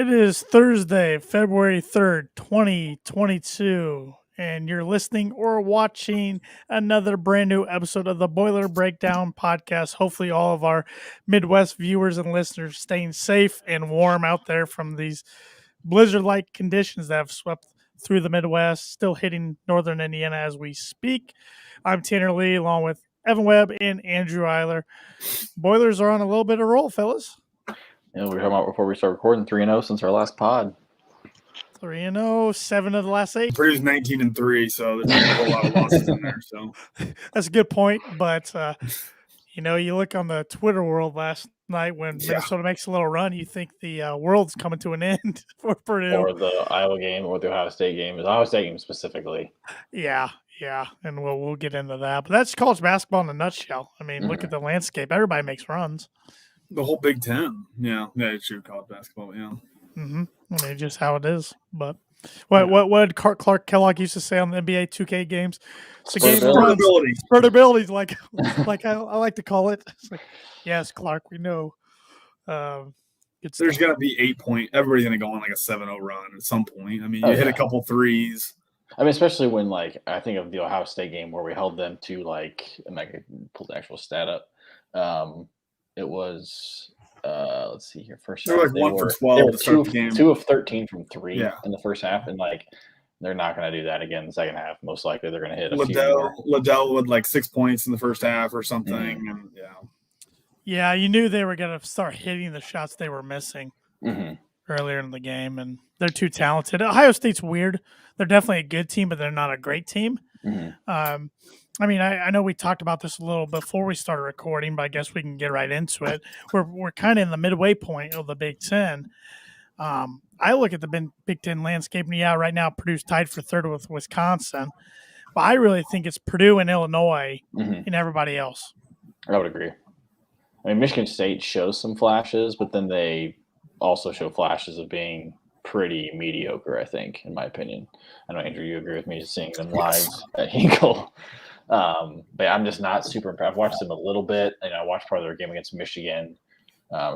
It is Thursday, February 3rd, 2022, and you're listening or watching another brand new episode of the Boiler Breakdown podcast. Hopefully, all of our Midwest viewers and listeners staying safe and warm out there from these blizzard-like conditions that have swept through the Midwest, still hitting northern Indiana as we speak. I'm Tanner Lee, along with Evan Webb and Andrew Eiler. Boilers are on a little bit of roll, fellas. We were talking about before we start recording 3-0 since our last pod. 3-0, 7 of the last 8. Purdue's 19-3, so there's not a whole lot of losses in there. So that's a good point. But you look on the Twitter world last night when Minnesota makes a little run, you think the world's coming to an end for Purdue, or the Iowa game, or the Ohio State game. The Ohio State game specifically. Yeah, and we'll get into that. But that's college basketball in a nutshell. I mean, look at the landscape. Everybody makes runs. The whole Big Ten. Yeah, it's true. College basketball, yeah. Mm-hmm. I mean, just how it is. But what did Clark Kellogg used to say on the NBA 2K games? It's a game of runs. Spurtability, like I like to call it. It's like, yes, Clark, we know. There's going to be 8 point. Everybody's going to go on like a 7-0 run at some point. I mean, you hit a couple threes. I mean, especially when, I think of the Ohio State game where we held them to, I'm not going to pull the actual stat up. It was, let's see here. First half, they were 1 for 12 they were to start the game. 2 of 13 from 3 in the first half, and they're not going to do that again in the second half. Most likely, they're going to hit a few more. Liddell with 6 points in the first half or something. And yeah, you knew they were going to start hitting the shots they were missing earlier in the game, and they're too talented. Ohio State's weird. They're definitely a good team, but they're not a great team. I mean, I know we talked about this a little before we started recording, but I guess we can get right into it. We're kind of in the midway point of the Big Ten. I look at the Big Ten landscape, and right now Purdue's tied for third with Wisconsin. But I really think it's Purdue and Illinois and everybody else. I would agree. I mean, Michigan State shows some flashes, but then they also show flashes of being pretty mediocre, I think, in my opinion. I know, Andrew, you agree with me seeing them live at Hinkle. But I'm just not super impressed. I've watched them a little bit, and I watched part of their game against Michigan,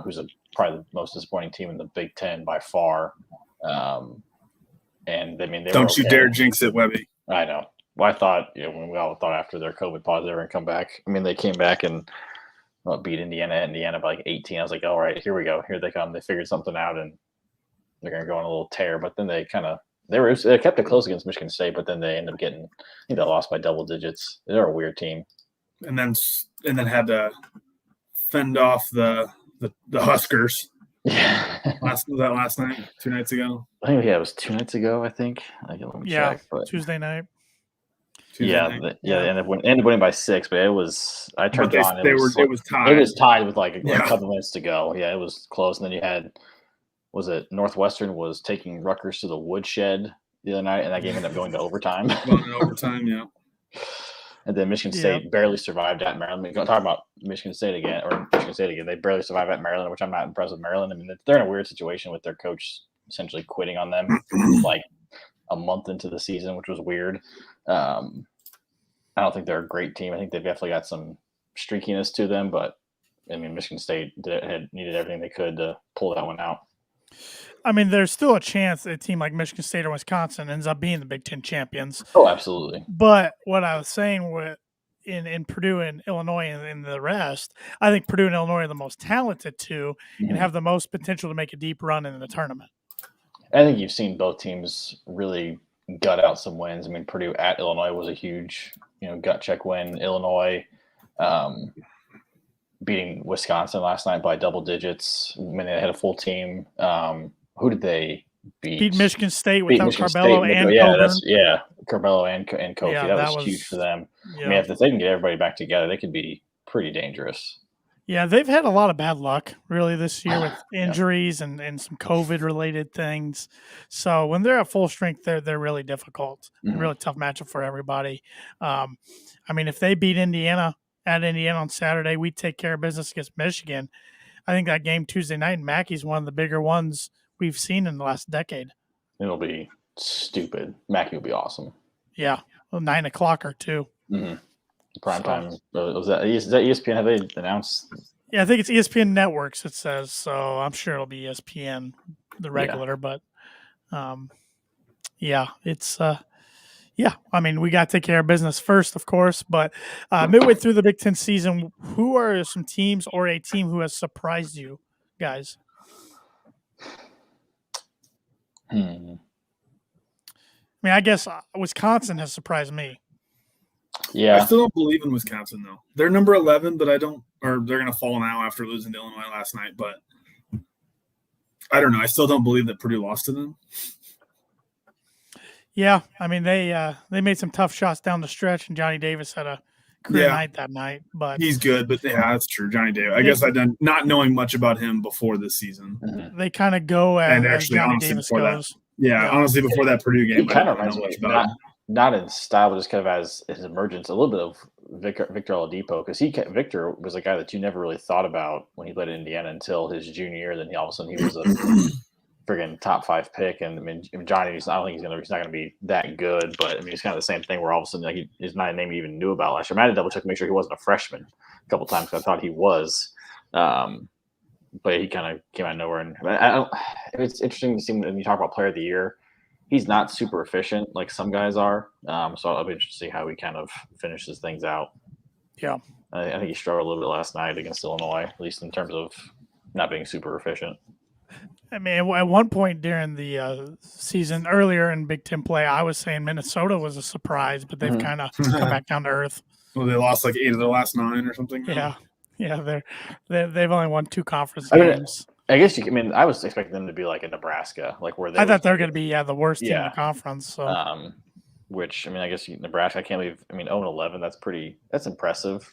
who's probably the most disappointing team in the Big Ten by far. And I mean, don't you dare jinx it, Webby. I know. Well, I thought, when we all thought after their COVID pause they were going to come back. I mean, they came back and beat Indiana by 18. I was like, all right, here we go. Here they come. They figured something out, and they're going to go on a little tear. But then they kind of they kept it close against Michigan State, but then they ended up getting, I think they lost by double digits. They're a weird team. And then had to fend off the Huskers. Yeah. Was that last night? 2 nights ago? I think, it was 2 nights ago, I think. Let me check. But Tuesday night. They ended up winning by 6, but it was – I turned it on. It was tied. It was tied with a couple minutes to go. Yeah, it was close. And then you had – was it Northwestern was taking Rutgers to the woodshed the other night, and that game ended up going to overtime. Yeah. And then Michigan State barely survived at Maryland. I mean, talk about Michigan State again. They barely survived at Maryland, which I'm not impressed with Maryland. I mean, they're in a weird situation with their coach essentially quitting on them a month into the season, which was weird. I don't think they're a great team. I think they've definitely got some streakiness to them, but I mean, Michigan State had needed everything they could to pull that one out. I mean, there's still a chance that a team like Michigan State or Wisconsin ends up being the Big Ten champions. Oh, absolutely. But what I was saying in Purdue and Illinois and the rest, I think Purdue and Illinois are the most talented two and have the most potential to make a deep run in the tournament. I think you've seen both teams really gut out some wins. I mean, Purdue at Illinois was a huge, gut check win. Illinois beating Wisconsin last night by double digits. I mean, they had a full team. Who did they beat? Beat Michigan State without Carbello and Coburn. Carbello and Kofi. Yeah, that was huge for them. Yeah. I mean, if they can get everybody back together, they could be pretty dangerous. Yeah, they've had a lot of bad luck really this year with injuries and some COVID-related things. So when they're at full strength, they're really difficult. Really tough matchup for everybody. I mean, if they beat Indiana on Saturday, we take care of business against Michigan. I think that game Tuesday night in Mackey's one of the bigger ones we've seen in the last decade. It'll be stupid. Mackey will be awesome. Yeah, 9 o'clock or 2. Prime time. Is that ESPN? Have they announced? Yeah, I think it's ESPN Networks, it says. So I'm sure it'll be ESPN. the regular, but it's I mean, we got to take care of business first, of course, but midway through the Big Ten season, who are some teams or a team who has surprised you guys? I mean, I guess Wisconsin has surprised me. Yeah, I still don't believe in Wisconsin though. They're number 11, but they're going to fall now after losing to Illinois last night. But I don't know. I still don't believe that Purdue lost to them. Yeah, I mean they made some tough shots down the stretch, and Johnny Davis had a career night that night. But he's good. But that's true, Johnny Davis. I guess I've done not knowing much about him before this season. They kind of go as Johnny Davis goes. Honestly, before that Purdue game, he kind of reminds me not in style, but just kind of as his emergence, a little bit of Victor Oladipo, because Victor was a guy that you never really thought about when he played at Indiana until his junior year. Then all of a sudden he was a friggin' top 5 pick, and I mean Johnny, I don't think he's not going to be that good, but I mean it's kind of the same thing where all of a sudden like he's not a name you even knew about last year. I had to double check to make sure he wasn't a freshman a couple times because I thought he was, but he kind of came out of nowhere. And it's interesting to see when you talk about Player of the Year. He's not super efficient like some guys are, so I'll be interested to see how he kind of finishes things out. Yeah, I think he struggled a little bit last night against Illinois, at least in terms of not being super efficient. I mean, at one point during the season, earlier in Big Ten play, I was saying Minnesota was a surprise, but they've kind of come back down to earth. Well, they lost like 8 of their last 9 or something. Yeah, they've only won 2 conference games. I guess I was expecting them to be like in Nebraska, like where I thought they were going to be the worst team in the conference. So, which I mean, I guess Nebraska. I can't believe. I mean, 0-11. That's impressive.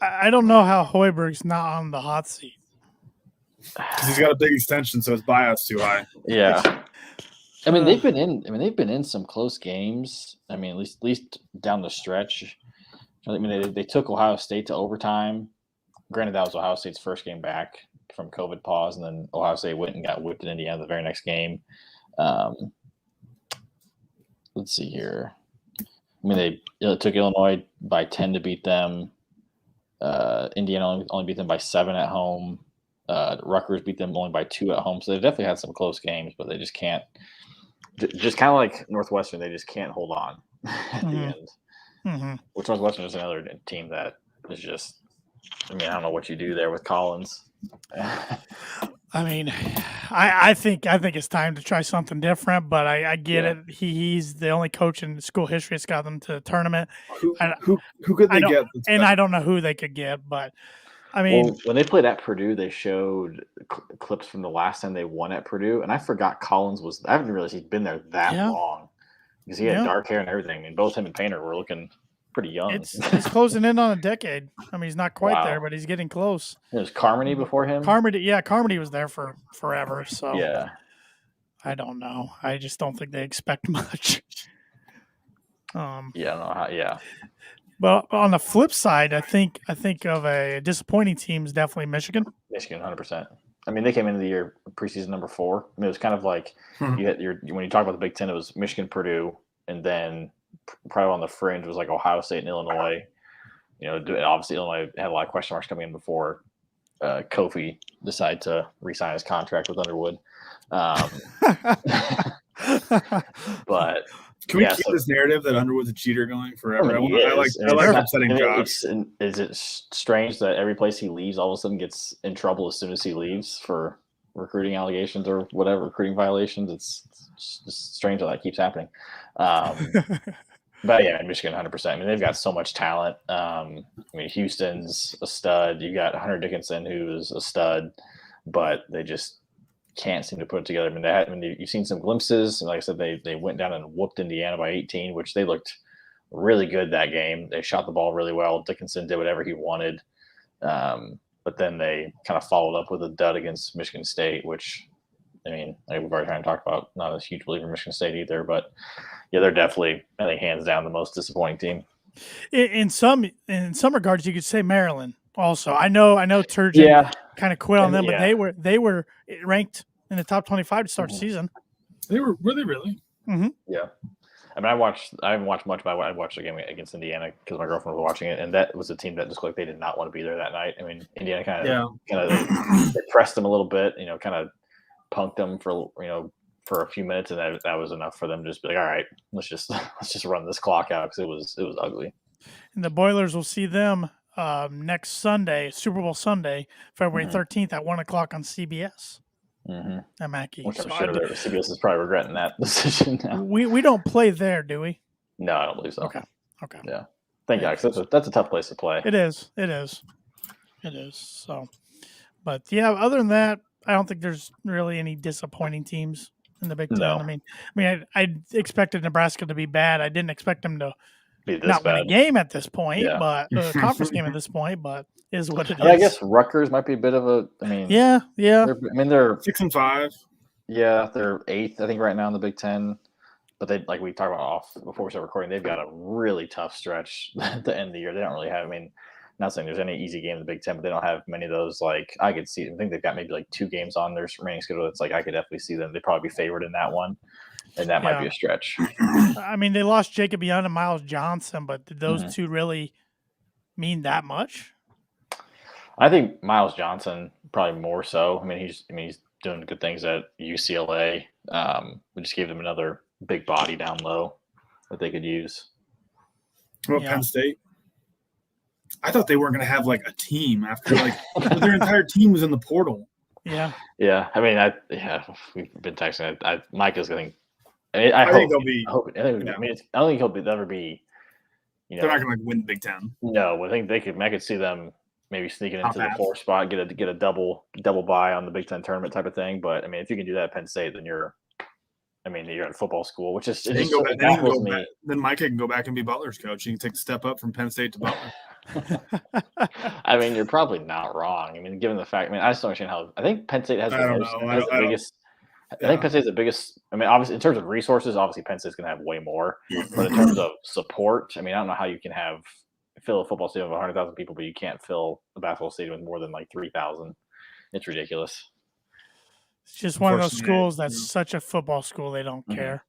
I don't know how Hoiberg's not on the hot seat. Because he's got a big extension, so his buyout's too high. Yeah, I mean they've been in some close games. I mean, at least down the stretch. I mean, they took Ohio State to overtime. Granted, that was Ohio State's first game back from COVID pause, and then Ohio State went and got whipped in Indiana the very next game. Let's see here. I mean, they took Illinois by 10 to beat them. Indiana only beat them by 7 at home. Rutgers beat them only by 2 at home. So they definitely had some close games, but they just can't. Just kind of like Northwestern, they just can't hold on at the end. Mm-hmm. Which Northwestern is another team that is just. I mean, I don't know what you do there with Collins. I mean, I think it's time to try something different, but I get it. He's the only coach in school history that's got them to the tournament. Who could they get? And I don't know who they could get, but I mean, when they played at Purdue, they showed clips from the last time they won at Purdue, and I forgot Collins was. I haven't realized he'd been there that long because he had dark hair and everything. I mean, both him and Painter were looking pretty young. It's closing in on a decade. I mean, he's not quite there, but he's getting close. It was Carmody before him? Carmody was there for forever. So yeah, I don't know. I just don't think they expect much. Yeah. But on the flip side, I think of a disappointing team is definitely Michigan. Michigan, 100%. I mean, they came into the year preseason number 4. I mean, it was kind of like when you talk about the Big Ten, it was Michigan, Purdue, and then probably on the fringe was like Ohio State and Illinois. You know, obviously Illinois had a lot of question marks coming in before Kofi decided to re-sign his contract with Underwood. But can we keep this narrative that Underwood's a cheater going forever? I like upsetting Josh. Is it strange that every place he leaves, all of a sudden gets in trouble as soon as he leaves for recruiting allegations or whatever, recruiting violations? It's just strange that keeps happening. But yeah, Michigan 100%. I mean, they've got so much talent. I mean, Houston's a stud. You got Hunter Dickinson, who's a stud, but they just can't seem to put it together. I mean, you've seen some glimpses. And like I said, they went down and whooped Indiana by 18, which they looked really good that game. They shot the ball really well. Dickinson did whatever he wanted. But then they kind of followed up with a dud against Michigan State, which, I mean, we've already kind of talked about, not a huge believer in Michigan State either, but yeah, they're definitely, I think, hands down the most disappointing team. In some regards, you could say Maryland also. I know Turgeon kind of quit on them, but they were ranked in the top 25 to start the season. Were they really? Mm-hmm. Yeah. I mean, I haven't watched much, but I watched the game against Indiana because my girlfriend was watching it, and that was a team that just like they did not want to be there that night. I mean, Indiana kind of they pressed them a little bit, kind of punked them for a few minutes, and that was enough for them to just be like, all right, let's just run this clock out because it was ugly. And the Boilers will see them next Sunday, Super Bowl Sunday, February 13th at 1:00 on CBS. At Mackey. Which I'm sure CBS is probably regretting that decision now. We don't play there, do we? No, I don't believe so. Okay. Yeah. Thank God, because that's a tough place to play. It is. So, but yeah, other than that, I don't think there's really any disappointing teams in the Big Ten. No. I mean, I expected Nebraska to be bad. I didn't expect them to not bad. win a game at this point, but a conference game at this point, but is what it is. I guess Rutgers might be a bit of a. I mean, yeah. They're 6-5. Yeah, they're 8th, I think, right now in the Big Ten. But they, like we talked about before we started recording, they've got a really tough stretch at the end of the year. They don't really have. I mean, not saying there's any easy game in the Big Ten, but they don't have many of those. Like I could see. I think they've got maybe like 2 games on their remaining schedule. That's like I could definitely see them. They'd probably be favored in that one, and that might be a stretch. I mean, they lost Jacob Young and Miles Johnson, but did those two really mean that much? I think Miles Johnson probably more so. I mean, he's doing good things at UCLA. We just gave them another big body down low that they could use. What about Penn State? I thought they weren't going to have like a team after their entire team was in the portal. Yeah. Yeah. I mean, we've been texting. Mike is going to. I think they'll be. I don't think he'll ever be. They're not going to win the Big Ten. No, I think I could see them maybe sneaking into the 4th spot, get a double bye on the Big Ten tournament type of thing. But I mean, if you can do that at Penn State, then you're at football school, which is then Mike can go back and be Butler's coach. He can take the step up from Penn State to Butler. I mean, you're probably not wrong. I mean, given the fact, I just don't understand how. I think Penn State has the biggest. I think Penn State's the biggest. I mean, obviously, in terms of resources, obviously Penn State's going to have way more. But in terms of support, I mean, I don't know how you can fill a football stadium of 100,000 people, but you can't fill a basketball stadium with more than like 3,000. It's ridiculous. It's just one of those schools that's such a football school, they don't care.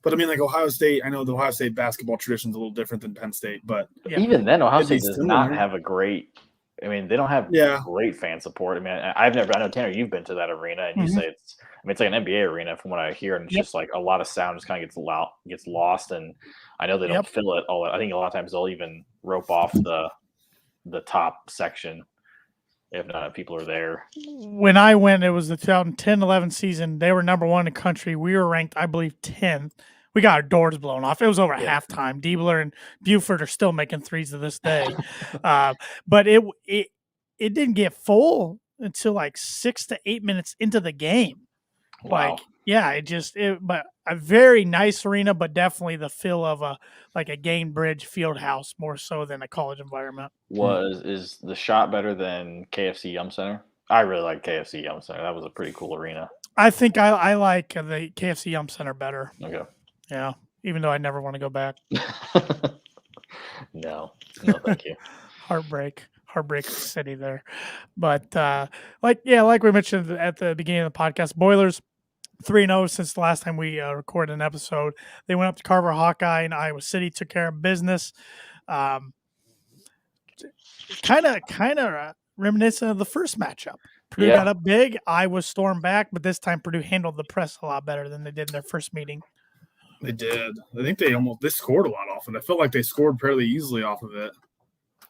But I mean, like Ohio State, I know the Ohio State basketball tradition is a little different than Penn State, but even then, Ohio State does not have a great. I mean, they don't have great fan support. I mean, I know Tanner, you've been to that arena, and you say it's like an NBA arena from what I hear, and it's just like a lot of sound just kind of gets lost, and I know they don't fill it all. I think a lot of times they'll even rope off the top section if not if people are there. When I went, it was the 2010-11 season. They were number 1 in the country. We were ranked, I believe, 10th. We got our doors blown off. It was over halftime. Diebler and Buford are still making threes to this day. But it didn't get full until like 6 to 8 minutes into the game. Wow. But a very nice arena, but definitely the feel of a Gainbridge field house more so than a college environment. Is the shot better than KFC Yum Center? I really like KFC Yum Center. That was a pretty cool arena. I think I like the KFC Yum Center better. Okay. Yeah, even though I never want to go back. No, thank you. Heartbreak city there. But like we mentioned at the beginning of the podcast, Boilers 3-0 since the last time we recorded an episode. They went up to Carver Hawkeye in Iowa City, took care of business. Kind of reminiscent of the first matchup. Purdue got up big. Iowa stormed back, but this time Purdue handled the press a lot better than they did in their first meeting. They did. I think they scored a lot off it. I felt like they scored fairly easily off of it.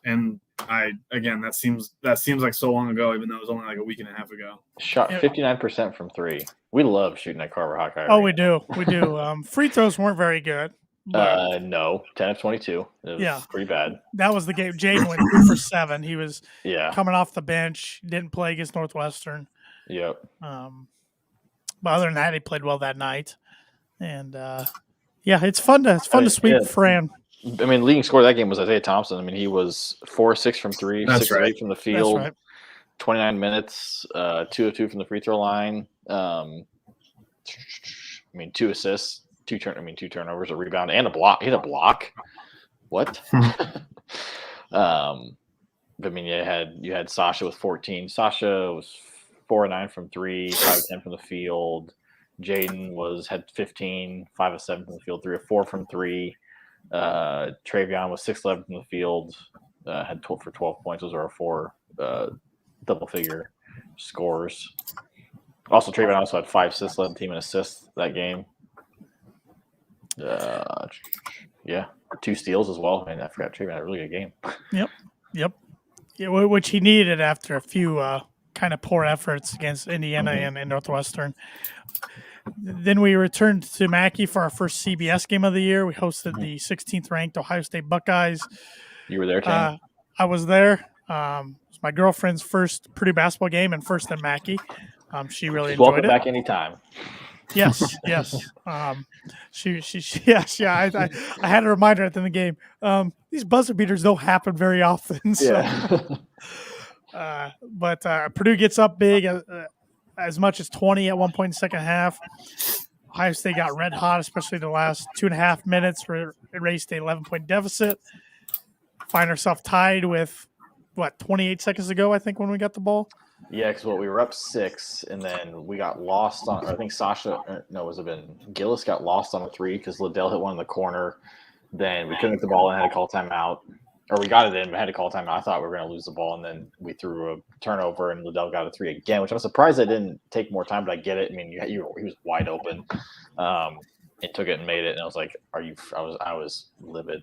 And that seems like so long ago, even though it was only like a week and a half ago. Shot 59% from 3. We love shooting at Carver Hawkeye. Oh, we do. Free throws weren't very good. No, 10 of 22. It was pretty bad. That was the game. Jaden went 2 for 7. He was coming off the bench, didn't play against Northwestern. Yep. But other than that, he played well that night. And it's fun to sweep Fran. I mean, leading scorer of that game was Isaiah Thompson. I mean, he was 4-6 from 3, 6 of 8 from the field, 29 minutes, 2 of 2 from the free throw line. 2 assists, 2 turnovers, a rebound, and a block. He had a block. What? I mean, you had Sasha with 14. Sasha was 4 of 9 from 3, 5 of 10 from the field. Jaden had 15, 5 of 7 from the field, 3 of 4 from 3. Travion was 6 of 11 from the field, had 12 points. Those are our 4 double figure scores. Also, Trayvon also had 5 assists, led the team in assists that game. Yeah, 2 steals as well. I forgot Trayvon had a really good game. Yep. Yeah, which he needed after a few kind of poor efforts against Indiana and Northwestern. Then we returned to Mackey for our first CBS game of the year. We hosted the 16th ranked Ohio State Buckeyes. You were there, Tim? I was there. It was my girlfriend's first Purdue basketball game and first in Mackey. She really enjoyed welcome it. Back anytime. Yes. I had a reminder at the end of the game. These buzzer beaters don't happen very often. So. Yeah. But Purdue gets up big, as much as 20 at one point in the second half. Ohio State got red hot, especially the last 2.5 minutes, where it erased an 11-point deficit. Find ourselves tied with, 28 seconds ago, I think, when we got the ball? Yeah, because we were up 6, and then we got lost on. I think Gillis got lost on a 3 because Liddell hit one in the corner. Then we couldn't get the ball and had to call timeout. Or we got it in, but had to call timeout. I thought we were going to lose the ball, and then we threw a turnover, and Liddell got a 3 again, which I'm surprised I didn't take more time, but I get it. I mean, he was wide open, and took it and made it, and I was like, I was livid.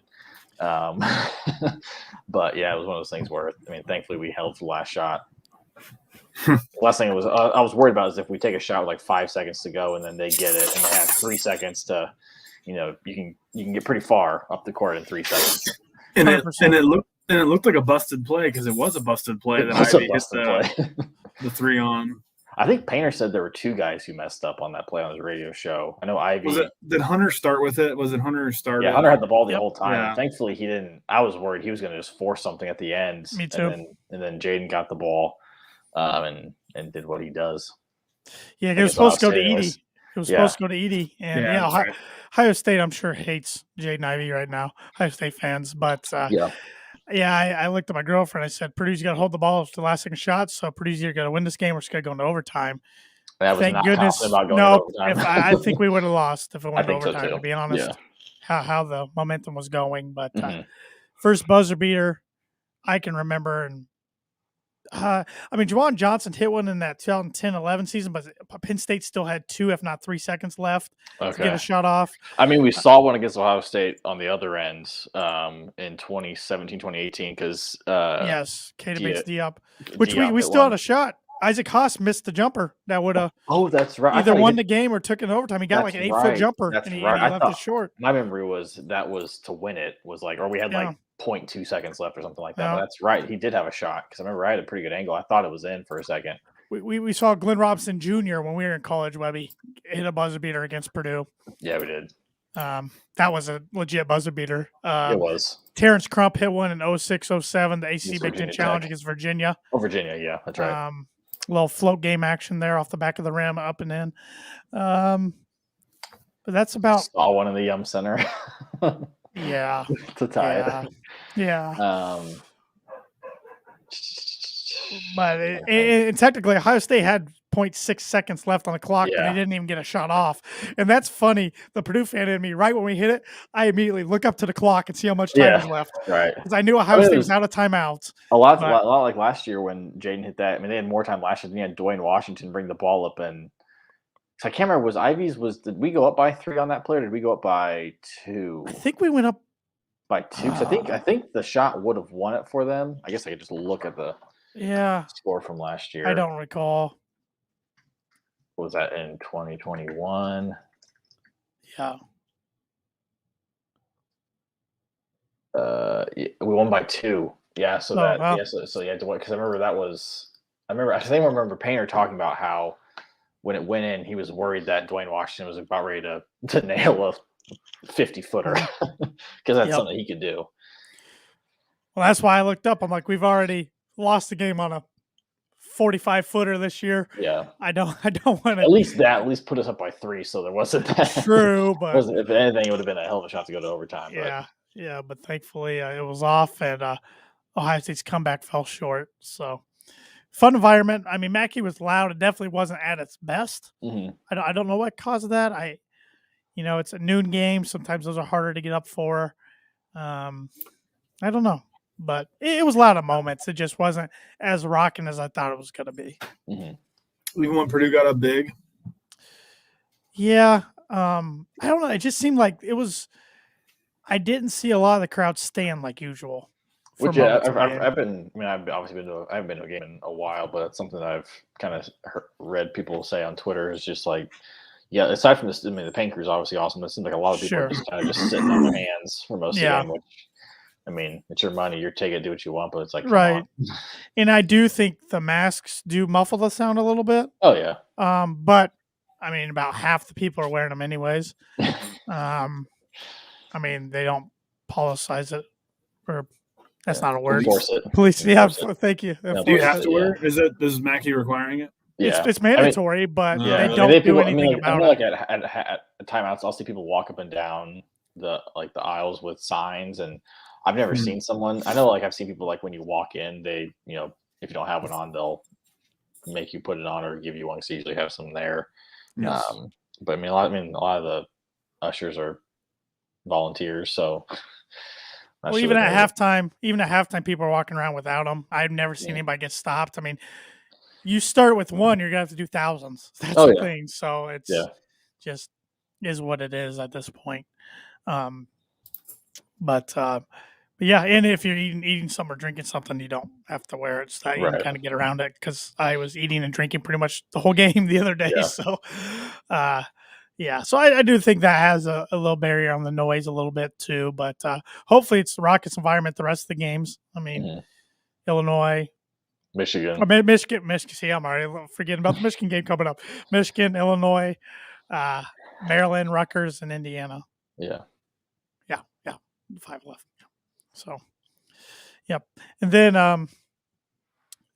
But yeah, it was one of those things where, thankfully we held the last shot. The last thing I was worried about is if we take a shot with like 5 seconds to go and then they get it and they have 3 seconds to, you can get pretty far up the court in 3 seconds. And it looked like a busted play because it was a busted play that Ivy hit the 3 on. I think Painter said there were 2 guys who messed up on that play on his radio show. I know Ivy. Did Hunter start with it? Was it Hunter who started? Yeah, Hunter had the ball the whole time. Yeah. Thankfully, he didn't. I was worried he was going to just force something at the end. Me too. And then Jaden got the ball, and did what he does. Yeah, he was supposed to go to Edie. He was supposed to go to Edie, and Ohio State, I'm sure, hates Jaden Ivey right now. Ohio State fans, but I looked at my girlfriend. I said, Purdue's got to hold the ball to the last second shot, so Purdue's either going to win this game or it's going to go into overtime. Thank goodness. I think we would have lost if it went to overtime, to be honest. Yeah. How the momentum was going. But first buzzer beater I can remember. And Juwan Johnson hit one in that 2010-11 season, but Penn State still had 2, if not 3 seconds left to get a shot off. We saw one against Ohio State on the other end in 2017, 2018 because yes, Keita makes Diop, which we still had a shot. Isaac Haas missed the jumper that would have that's right. either won the game or took it in overtime. He got like an 8-foot jumper and he left it short. My memory was that was to win it, was like, or we had like 0.2 seconds left or something like that. But that's right. He did have a shot because I remember I had a pretty good angle. I thought it was in for a second. We saw Glenn Robinson Jr. when we were in college, Webby, hit a buzzer beater against Purdue. Yeah, we did. That was a legit buzzer beater. It was. Terrence Crump hit one in 06-07, the ACC Big Ten Challenge against Virginia. Oh, Virginia, yeah, that's right. Little float game action there off the back of the rim, up and in. But that's about. Saw one in the Yum Center. Yeah. To tie it. Yeah. But technically, Ohio State had 0.6 seconds left on the clock, but they didn't even get a shot off. And that's funny. The Purdue fan in me, right when we hit it, I immediately look up to the clock and see how much time is left. Right. Because I knew Ohio State was out of timeouts. A lot like last year when Jaden hit that. They had more time last year than he had Dwayne Washington bring the ball up. And I can't remember, did we go up by 3 on that play or did we go up by 2? I think we went up by 2. I think the shot would have won it for them. I guess I could just look at the score from last year. I don't recall. Was that in 2021? Yeah. We won by 2. Yeah, so because I remember I remember Painter talking about how when it went in, he was worried that Dwayne Washington was about ready to nail a 50-footer because that's something he could do. Well, that's why I looked up. I'm like, we've already lost the game on a 45-footer this year. Yeah, I don't want to. At least put us up by 3, so there wasn't that. True, but if anything, it would have been a hell of a shot to go to overtime. Yeah, but thankfully it was off, and Ohio State's comeback fell short. So fun environment. Mackey was loud. It definitely wasn't at its best. Mm-hmm. I don't know what caused that. It's a noon game. Sometimes those are harder to get up for. I don't know. But it was a lot of moments. It just wasn't as rocking as I thought it was going to be. Mm-hmm. Even when Purdue got up big. Yeah. I don't know. It just seemed like it was. I didn't see a lot of the crowd stand like usual. Which I've been. I mean, I've obviously I haven't been to a game in a while, but it's something that I've kind of read people say on Twitter is just like, yeah. Aside from this, I mean, the paint crew is obviously awesome. It seems like a lot of people are just kind of just sitting on their hands for most of the game. Which, I mean, it's your money. You're take it, do what you want, but it's like, come on. And I do think the masks do muffle the sound a little bit. Oh yeah. But I mean, about half the people are wearing them anyways. I mean, they don't politicize it, or that's not a word. Enforce it. Police, thank you. Do you have to wear? Is Mackey requiring it? Yeah, it's mandatory, but they don't do anything about it. Like at timeouts, I'll see people walk up and down the aisles with signs, and I've never seen someone. I know, like I've seen people like when you walk in, they if you don't have one on, they'll make you put it on or give you one because they usually have some there. Yes. But I mean, a lot of the ushers are volunteers, so. Well, even at halftime, people are walking around without them. I've never seen anybody get stopped. I mean, you start with one, you're gonna have to do thousands. That's the thing. So it's just is what it is at this point. But yeah, and if you're eating something or drinking something, you don't have to wear it. So you can kind of get around it because I was eating and drinking pretty much the whole game the other day. So, so I do think that has a little barrier on the noise a little bit too. But hopefully it's the Rockets environment the rest of the games. I mean, Illinois, Michigan. Michigan. See, I'm already forgetting about the Michigan game coming up. Michigan, Illinois, Maryland, Rutgers, and Indiana. Yeah. 5 left. So, yep. And then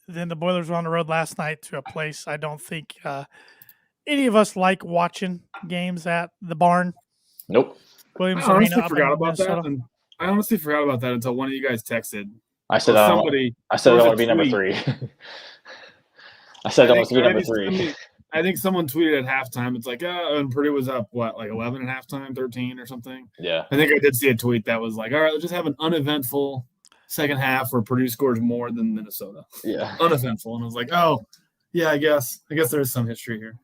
the Boilers were on the road last night to a place I don't think any of us like watching games at, the Barn. Nope. Williams Arena. I forgot about that. And I honestly forgot about that until one of you guys texted. I said I want to be number 3. I said I want to be number 3. I think someone tweeted at halftime. It's like, and Purdue was up, like 11 at halftime, 13 or something? Yeah. I think I did see a tweet that was like, all right, let's just have an uneventful second half where Purdue scores more than Minnesota. Yeah. Uneventful. And I was like, oh, yeah, I guess there is some history here.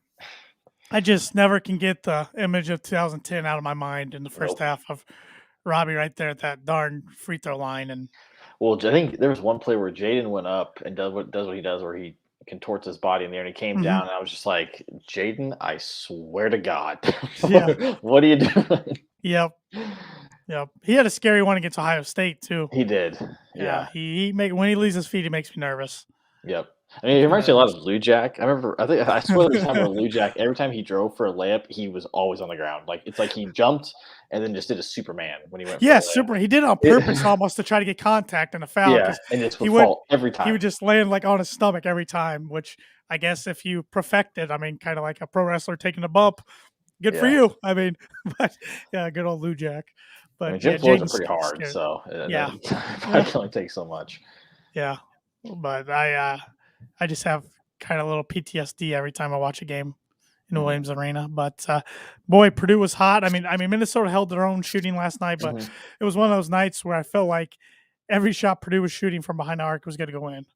I just never can get the image of 2010 out of my mind in the first half of Robbie right there at that darn free throw line. And well, I think there was one play where Jaden went up and does what he does, where he contorts his body in the air, and he came down, and I was just like, Jaden, I swear to God, what are you doing? Yep. He had a scary one against Ohio State too. He did. Yeah. He when he leaves his feet, he makes me nervous. Yep. I mean, it reminds me a lot of Lou Jack. I swear there was time where Lou Jack, every time he drove for a layup, he was always on the ground. Like it's like he jumped and then just did a Superman when he went. Yeah, Superman. He did it on purpose almost to try to get contact and a foul. Yeah, and it's fault every time. He would just land like on his stomach every time, which I guess if you perfect it, I mean, kind of like a pro wrestler taking a bump. Good for you. I mean, but yeah, good old Lou Jack. But I mean, gym floors are pretty hard, so it can only take so much. Yeah, but I just have kind of a little PTSD every time I watch a game in the Williams Arena. But boy, Purdue was hot. I mean, Minnesota held their own shooting last night, but it was one of those nights where I felt like every shot Purdue was shooting from behind the arc was going to go in.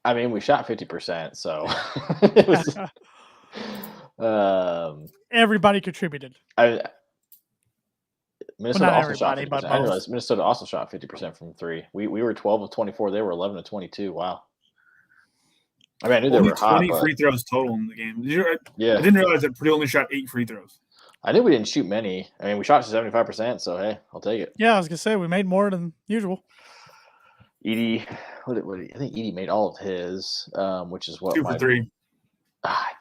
I mean, we shot 50%, so it was. Everybody contributed. Minnesota also shot 50%. I realized Minnesota also shot 50% from 3. We were 12 of 24. They were 11 of 22. Wow. I mean, I knew they were hot. 20 free throws total in the game. I didn't realize that Purdue only shot 8 free throws. I knew we didn't shoot many. I mean, we shot 75%, so hey, I'll take it. Yeah, I was gonna say we made more than usual. Edie, I think Edie made all of his, which is what 2 for 3.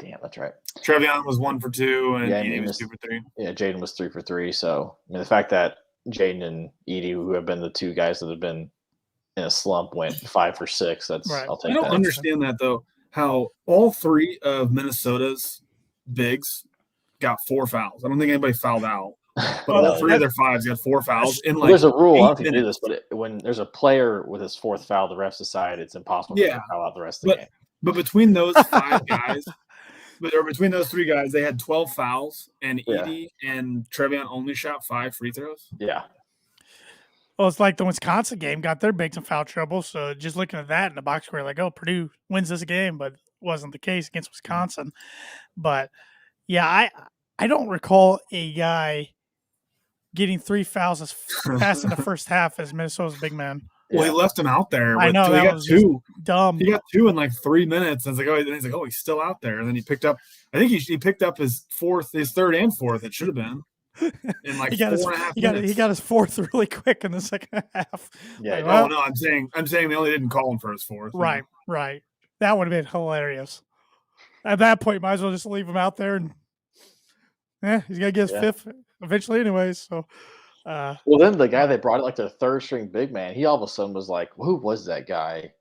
Damn, that's right. Trevion was 1 for 2, and Edie was 2 for 3. Yeah, Jaden was 3 for 3. So I mean, the fact that Jaden and Edie, who have been the 2 guys that have been in a slump, went 5 for 6. That's right. I'll take that. I don't understand that though. How all 3 of Minnesota's bigs got 4 fouls. I don't think anybody fouled out. But all 3 of their 5s got 4 fouls. In like there's a rule. I don't think they do this, but when there's a player with his 4th foul, the refs decide it's impossible to foul out the rest of the game. But between those 5 guys, between those 3 guys, they had 12 fouls, and Edie and Trevion only shot 5 free throws. Yeah. Well, it's like the Wisconsin game got their bigs in foul trouble. So just looking at that in the box score, like, oh, Purdue wins this game, but wasn't the case against Wisconsin. But yeah, I don't recall a guy getting 3 fouls as fast in the first half as Minnesota's big man. Well, he left him out there. I know, that was just dumb. He got 2 in like 3 minutes. And he's like, he's still out there. And then he picked up, I think he picked up his third and fourth. It should have been. In like 4.5 minutes. He got his fourth really quick in the second half. Yeah. No, I'm saying they only didn't call him for his fourth. Right. That would have been hilarious. At that point, might as well just leave him out there, and he's gonna get his fifth eventually, anyways. So, well, then the guy they brought it, like the third string big man, he all of a sudden was like, who was that guy?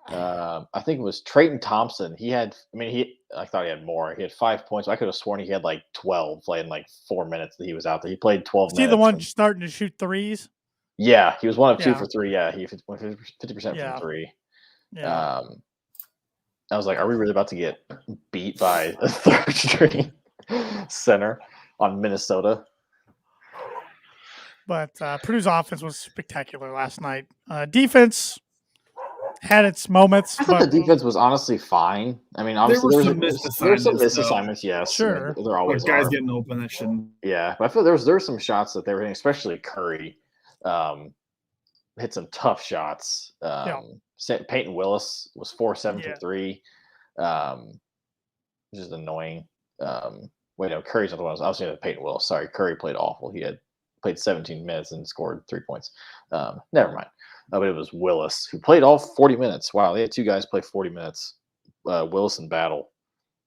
I think it was Trayton Thompson. I thought he had more. He had 5 points. I could have sworn he had like 12 in like 4 minutes that he was out there. He played 12 minutes. Is he the one starting to shoot threes? Yeah, he was 1 of 2 for 3. Yeah, he 50% from 3. Yeah. I was like, are we really about to get beat by a third string center on Minnesota? But Purdue's offense was spectacular last night. Defense had its moments. I thought the defense was honestly fine. I mean, obviously there were some missed assignments, yes. Sure. There always guys getting open that shouldn't. Yeah, but I feel there were some shots that they were hitting, especially Curry. Hit some tough shots. Peyton Willis was 4-7 from 3, which is annoying. Curry's not the one. I was saying Peyton Willis. Sorry, Curry played awful. He had played 17 minutes and scored 3 points. Never mind. But it was Willis who played all 40 minutes. Wow, they had 2 guys play 40 minutes. Willis and Battle.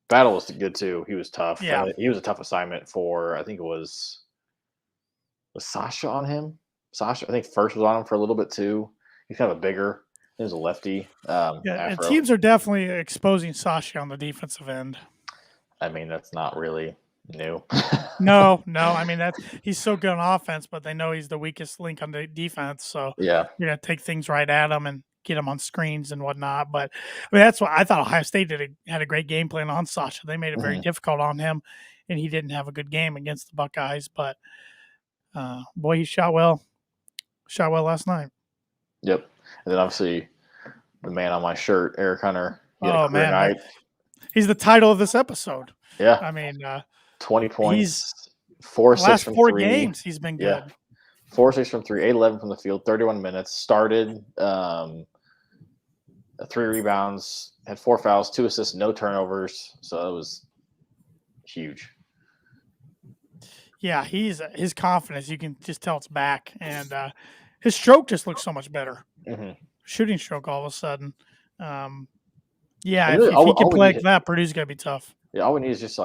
Battle was good too. He was tough. Yeah. He was a tough assignment for, I think it was Sasha on him? Sasha, I think First was on him for a little bit too. He's kind of a bigger. He was a lefty. And teams are definitely exposing Sasha on the defensive end. I mean, that's not really new. No. I mean, he's so good on offense, but they know he's the weakest link on the defense. So yeah, you're gonna take things right at him and get him on screens and whatnot. But I mean, that's what I thought. Ohio State had a great game plan on Sasha. They made it very difficult on him, and he didn't have a good game against the Buckeyes. But boy, he shot well. Shot well last night. Yep. And then obviously the man on my shirt, Eric Hunter. Oh man, he's the title of this episode. Yeah. I mean, 20 points, 4-6 last from 4 3. games he's been good. Yeah. 4-6 from 3, 8-11 from the field, 31 minutes. Started 3 rebounds, had 4 fouls, 2 assists, no turnovers. So it was huge. Yeah, his confidence, you can just tell it's back, and his stroke just looks so much better. Shooting stroke all of a sudden. If he can play like that, Purdue's gonna be tough. Yeah, all we need is just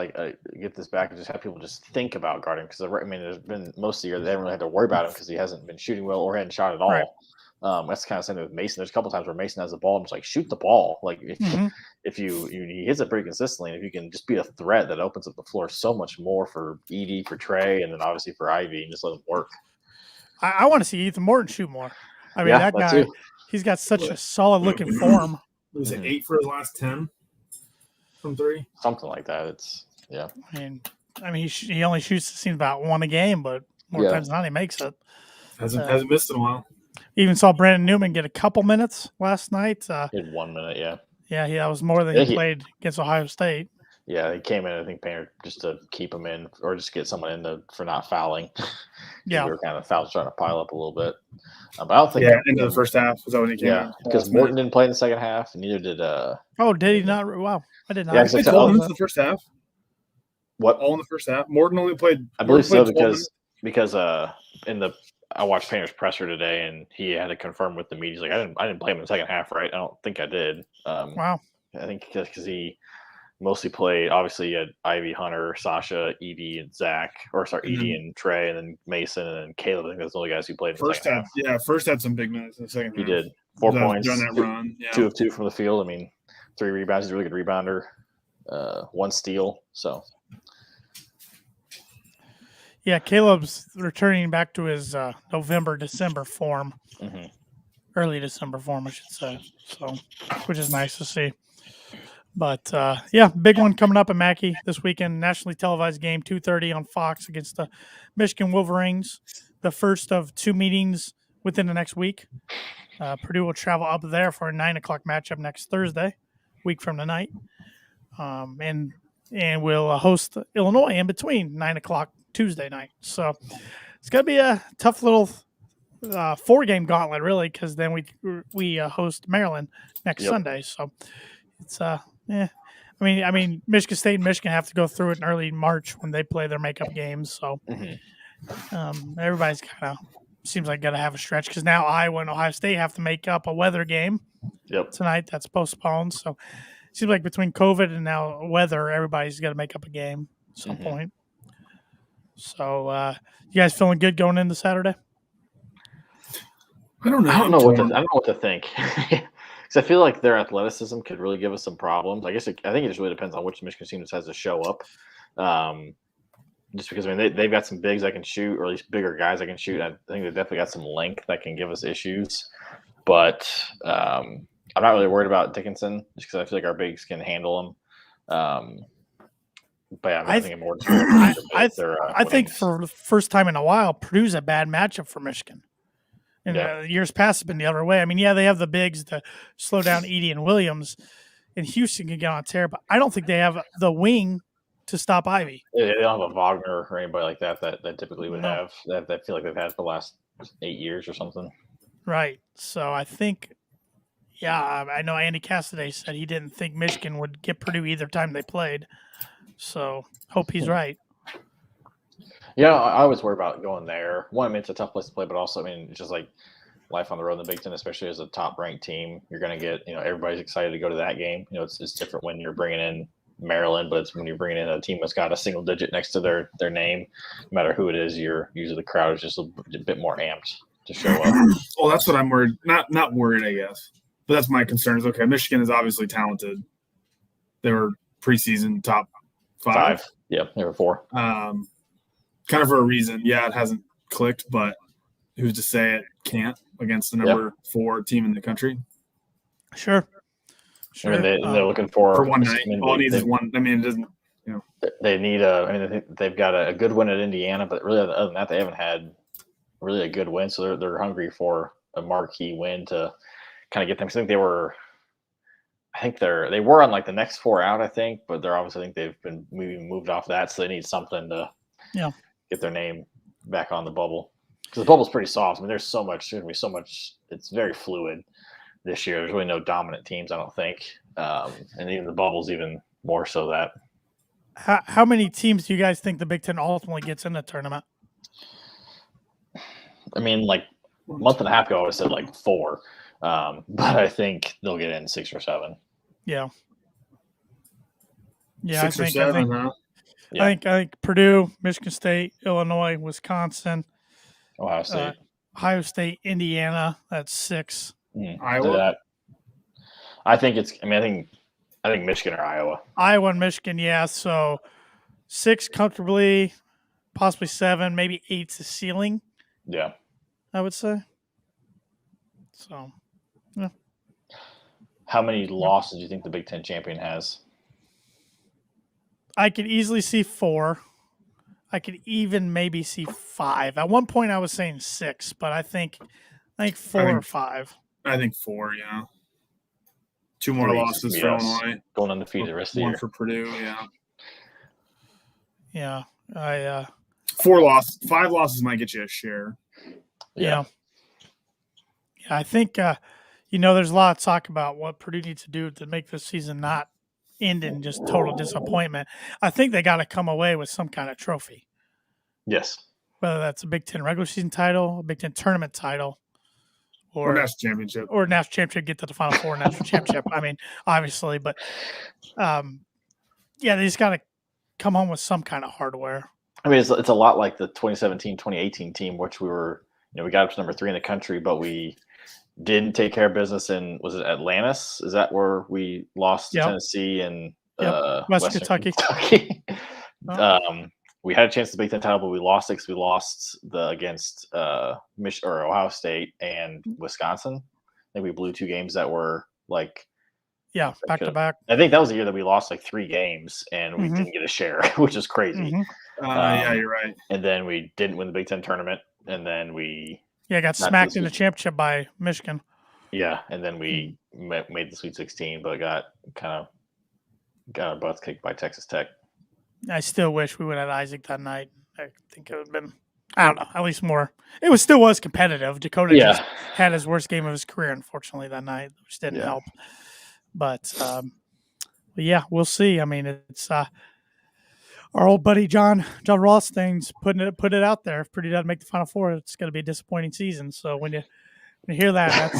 get this back and just have people just think about guarding, because I mean, there's been most of the year they haven't really had to worry about him because he hasn't been shooting well or hadn't shot at all. Right. That's kind of same with Mason. There's a couple times where Mason has the ball and just shoot the ball. Like if he hits it pretty consistently, and if you can just be a threat, that opens up the floor so much more for Edie, for Trey, and then obviously for Ivy, and just let him work. I want to see Ethan Morton shoot more. I mean, that guy, he's got such a solid looking form. Was it 8 for his last 10 from 3? Something like that. I mean, he only shoots, it seems, about 1 a game, but more times than not, he makes it. Hasn't missed in a while. Even saw Brandon Newman get a couple minutes last night. He had 1 minute, yeah. Yeah, that was more than he played against Ohio State. Yeah, he came in, I think, Painter, just to keep him in or just get someone in for not fouling. Yeah. We were kind of fouls trying to pile up a little bit. But I don't think into the first half. Was that when he came in? Because Morton didn't play in the second half, and neither did did he not? Wow. I did not. Yeah, he played 12 minutes in the first half. What? All in the first half. Morton only played. I believe so, because I watched Painter's presser today, and he had to confirm with the media. He's like, I didn't play him in the second half, right? I don't think I did. Wow. I think because he mostly played. Obviously, he had Ivy, Hunter, Sasha, Edie, and Zach, Edie and Trey, and then Mason and Caleb. I think that's the only guys who played in the second half. Yeah, first had some big minutes in the second half. He did 4 points, during that run. Yeah. 2 of 2 from the field. I mean, 3 rebounds. He's a really good rebounder. 1 steal. So. Yeah, Caleb's returning back to his November-December form. Early December form, I should say. So, which is nice to see. But, big one coming up in Mackey this weekend. Nationally televised game, 2:30 on Fox against the Michigan Wolverines. The first of 2 meetings within the next week. Purdue will travel up there for a 9 o'clock matchup next Thursday, week from tonight. and we'll host Illinois in between 9:00 Tuesday night. So it's gonna be a tough little 4-game gauntlet, really, because then we host Maryland next Sunday. So it's I mean, Michigan State and Michigan have to go through it in early March when they play their makeup games. So everybody's kind of seems like got to have a stretch because now Iowa and Ohio State have to make up a weather game tonight that's postponed. So it seems like between COVID and now weather, everybody's got to make up a game at some point. So you guys feeling good going into Saturday? I don't know. I don't know what to think. Because I feel like their athleticism could really give us some problems. I think it just really depends on which Michigan team decides to show up. Just because they've got some bigs that can shoot, or at least bigger guys that can shoot. I think they've definitely got some length that can give us issues. But I'm not really worried about Dickinson just because I feel like our bigs can handle them. But yeah, I think more. I think for the first time in a while, Purdue's a bad matchup for Michigan. And years past have been the other way. I mean, they have the bigs to slow down Edey and Williams, and Houston can get on a tear, but I don't think they have the wing to stop Ivy. They don't have a Wagner or anybody like that typically would have. That I feel like they've had for the last 8 years or something. Right. So I think, I know Andy Cassidy said he didn't think Michigan would get Purdue either time they played. So hope he's right. Yeah, I always worry about going there. One, it's a tough place to play, but also, it's just like life on the road in the Big Ten, especially as a top-ranked team. You're going to get, everybody's excited to go to that game. It's different when you're bringing in Maryland, but it's when you're bringing in a team that's got a single digit next to their name. No matter who it is, usually the crowd is just a bit more amped to show up. Well, that's what I'm worried. Not worried, I guess. But that's my concern. Is okay, Michigan is obviously talented. They were preseason top 5. Yep, they were 4. Kind of for a reason. Yeah, it hasn't clicked, but who's to say it can't against the number 4 team in the country? Sure. They're looking for one night. All it needs is one. It doesn't. They need they've got a good win at Indiana, but really other than that, they haven't had really a good win. So they're hungry for a marquee win to kind of get them. I think they were on like the next 4 out, I think, but they're obviously, I think they've been moved off that, so they need something to get their name back on the bubble, because the bubble's pretty soft. There's going to be so much. It's very fluid this year. There's really no dominant teams, I don't think, and even the bubble's even more so that. How many teams do you guys think the Big Ten ultimately gets in the tournament? Like a month and a half ago, I would have said like 4, but I think they'll get in 6 or 7. Yeah. 6 or 7, huh? Yeah. I think Purdue, Michigan State, Illinois, Wisconsin, Ohio State, Indiana. That's 6. Iowa. I think it's. I think Michigan or Iowa. Iowa and Michigan, yeah. So 6 comfortably, possibly 7, maybe 8's the ceiling. Yeah, I would say. So, yeah. How many losses do you think the Big Ten champion has? I could easily see 4. I could even maybe see 5. At one point, I was saying 6, but I think 4 or 5. I think 4. Yeah. 2 more losses for Illinois. Going undefeated the rest of the year. 1 for Purdue. Yeah. Yeah. 4 losses. 5 losses might get you a share. Yeah. I think there's a lot of talk about what Purdue needs to do to make this season not end in just total disappointment. I think they got to come away with some kind of trophy. Yes. Whether that's a Big Ten regular season title, a Big Ten tournament title, or national championship. Or national championship, get to the Final Four national championship. Obviously, but they just got to come home with some kind of hardware. It's a lot like the 2017-2018 team, which we were, we got up to number 3 in the country, but we didn't take care of business in, was it Atlantis? Is that where we lost to Tennessee and Western Kentucky? We had a chance to beat the title, but we lost it because we lost against Ohio State and Wisconsin. I think we blew 2 games that were like back to back. I think that was the year that we lost like 3 games and we didn't get a share, which is crazy. Yeah, you're right. And then we didn't win the Big Ten tournament, and then we got smacked in the championship by Michigan. Yeah, and then we made the Sweet 16, but got kind of got our butts kicked by Texas Tech. I still wish we would have had Isaac that night. I think it would have been, I don't know, at least more. It still was competitive. Dakota just had his worst game of his career, unfortunately, that night, which didn't help. But yeah, we'll see. I mean, it's our old buddy John Ross thing's putting it out there. If Purdue doesn't make the Final Four, it's going to be a disappointing season. So when you hear that,